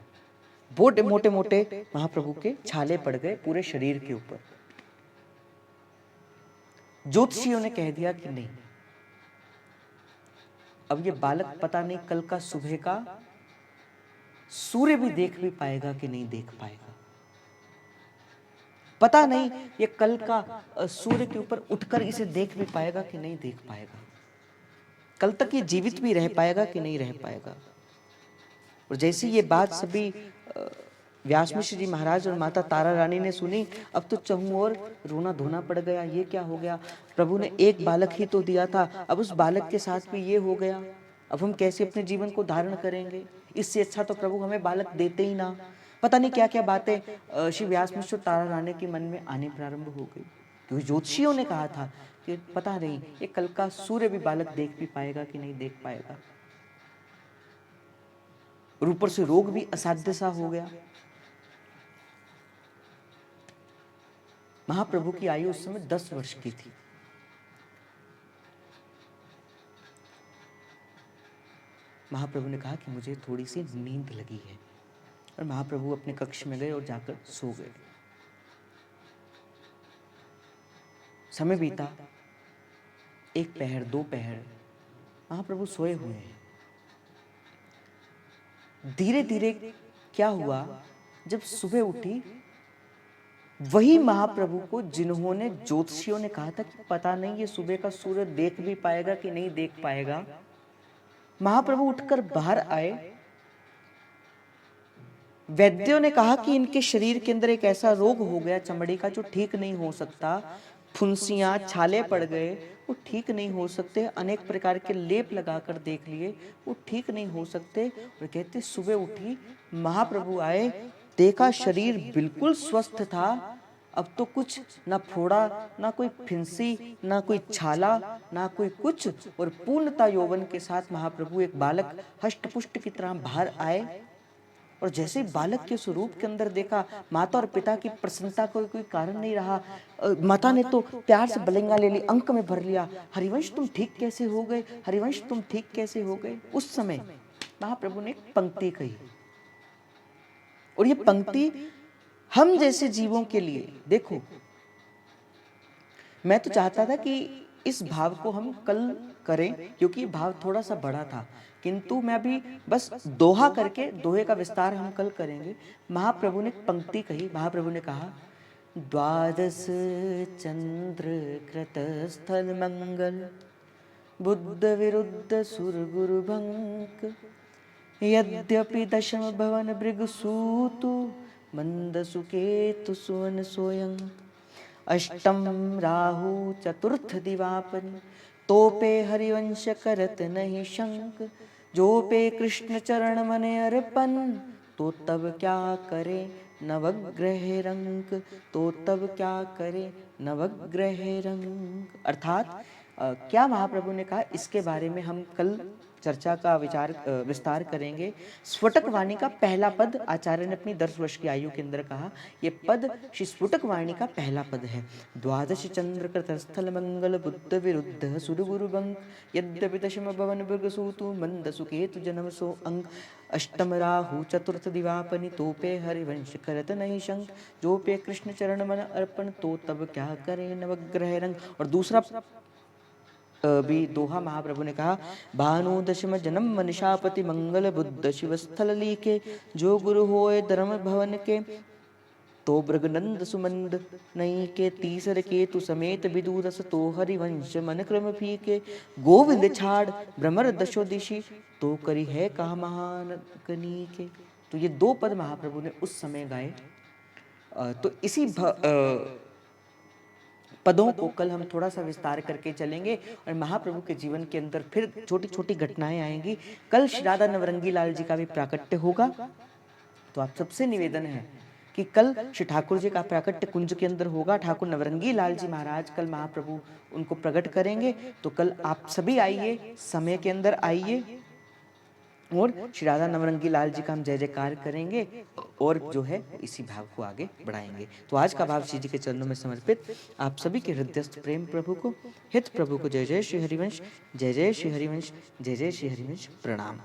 मोटे मोटे महाप्रभु के छाले पड़ गए पूरे शरीर के ऊपर। ज्योतिषियों ने कह दिया कि नहीं, अब ये बालक पता नहीं कल का सुबह का सूर्य भी देख भी पाएगा कि नहीं देख पाएगा, पता नहीं ये कल का सूर्य के ऊपर उठकर इसे देख भी पाएगा कि नहीं देख पाएगा, कल तक ये जीवित भी रह पाएगा कि नहीं रह पाएगा। और जैसे ये बात सभी व्यास मिश्र जी महाराज और माता तारा रानी ने सुनी, अब तो चहु और रोना धोना पड़ गया। ये क्या हो गया, प्रभु ने एक बालक ही तो दिया था, अब उस बालक के साथ भी ये हो गया, अब हम कैसे अपने जीवन को धारण करेंगे। इससे अच्छा तो प्रभु हमें बालक देते ही ना। पता नहीं क्या क्या बातें श्री व्यास मिश्र तारा रानी के मन में आने प्रारंभ हो गई, क्योंकि ज्योतिषियों ने कहा था कि पता नहीं ये कल का सूर्य भी बालक देख भी पाएगा कि नहीं देख पाएगा। और ऊपर से रोग भी असाध्य सा हो गया। महाप्रभु की आयु उस समय 10 वर्ष की थी। महाप्रभु ने कहा कि मुझे थोड़ी सी नींद लगी है, और महाप्रभु अपने कक्ष में गए और जाकर सो गए। समय बीता, 1 पहर 2 पहर, महाप्रभु सोए हुए हैं। धीरे धीरे क्या हुआ, जब सुबह उठी, वही महाप्रभु को जिन्होंने ज्योतिषियों ने कहा था कि पता नहीं ये सुबह का सूर्य देख भी पाएगा कि नहीं देख पाएगा, महाप्रभु उठकर बाहर आए। वैद्यों ने कहा कि इनके शरीर के अंदर एक ऐसा रोग हो गया चमड़ी का जो ठीक नहीं हो सकता, फुंसियां छाले पड़ गए, वो ठीक नहीं हो सकते, अनेक प्रकार के लेप लगाकर देख लिए, वो ठीक नहीं हो सकते। और कहते सुबह उठी, महाप्रभु आए, देखा शरीर बिल्कुल स्वस्थ था, अब तो कुछ ना फोड़ा, ना कोई फिंसी, ना कोई छाला, ना कोई कुछ, और पूर्णता यौवन के साथ महाप्रभु एक बालक हष्टपुष्ट की तरह बाहर आए। और जैसे बालक के स्वरूप के अंदर देखा, माता और पिता की प्रसन्नता को कोई कारण नहीं रहा। माता ने तो प्यार से बलेंगा ले ली, अंक में भर लिया, हरिवंश तुम ठीक कैसे हो गए, हरिवंश तुम ठीक कैसे हो गए। उस समय महाप्रभु ने एक पंक्ति कही, और ये पंक्ति हम जैसे जीवों के लिए, देखो मैं तो चाहता था कि इस भाव को हम कल करें, क्योंकि ये भाव थोड़ा सा बड़ा था, किंतु मैं अभी बस दोहा करके, दोहे का विस्तार हम कल करेंगे। महाप्रभु ने पंक्ति कही, महाप्रभु ने कहा, द्वादश चंद्र कृत स्थल मंगल, बुद्ध विरुद्ध सुर गुरु भंक, यद्यपि दशम भवन भृगु सूतु, मंद सुकेतु सुवन सोयं, अष्टम राहु चतुर्थ दिवापन, तोपे हरिवंश करत नहीं शंक। जो पे कृष्ण चरण मने अर्पण, तो तब क्या करे नवग्रह रंक, तो तब क्या करे नवग्रह रंक। अर्थात क्या महाप्रभु ने कहा, इसके बारे में हम कल चर्चा का विस्तार करेंगे। स्फुटक वाणी का पहला पद आचार्य ने अपनी 10 वर्ष की आयु के अंदर कहा। ये पद श्री स्फुटक वाणी का पहला पद है। द्वादश चंद्र कृतस्थल मंगल बुद्ध विरुद्ध सुरगुरु बंक, यद्यपि दशम भवन भृग सूतु मंद सुकेतु जन्म सो अंक। अष्टम राहु चतुर्थ दिवापनि, तोपे हरिवंश करत नहीं शंक। जो पे कृष्ण चरण मन अर्पण, तो तब क्या करे नवग्रह रंग। और दूसरा भी दोहा महाप्रभु ने कहा, भानु दशम जन्म मनीषापति मंगल बुद्ध शिवस्थल लीके। जो गुरु होए धर्म भवन के, तो भृगनंद सुमंद नहीं के। तीसर केतु समेत विदुरस, तो हरिवंश मन क्रम फीके। गोविंद छाड़ भ्रमर दशो दिशि, तो करी है कहा महान कनीके। तो ये 2 पद महाप्रभु ने उस समय गाए। तो इसी पदों को कल हम थोड़ा सा विस्तार करके चलेंगे और महाप्रभु के जीवन के अंदर फिर छोटी छोटी घटनाएं आएंगी। कल श्री राधा नवरंगी लाल जी का भी प्राकट्य होगा। तो आप सबसे निवेदन है कि कल श्री ठाकुर जी का प्राकट्य कुंज के अंदर होगा। ठाकुर नवरंगी लाल जी महाराज कल महाप्रभु उनको प्रकट करेंगे। तो कल आप सभी आइए, समय के अंदर आइए और श्री राधा नवरंगी लाल जी का हम जय जयकार करेंगे और जो है इसी भाव को आगे बढ़ाएंगे। तो आज का भाव श्री जी के चरणों में समर्पित आप सभी के हृदयस्थ प्रेम प्रभु को, हित प्रभु को। जय जय श्री हरिवंश, जय जय श्री हरिवंश, जय जय श्री हरिवंश। प्रणाम।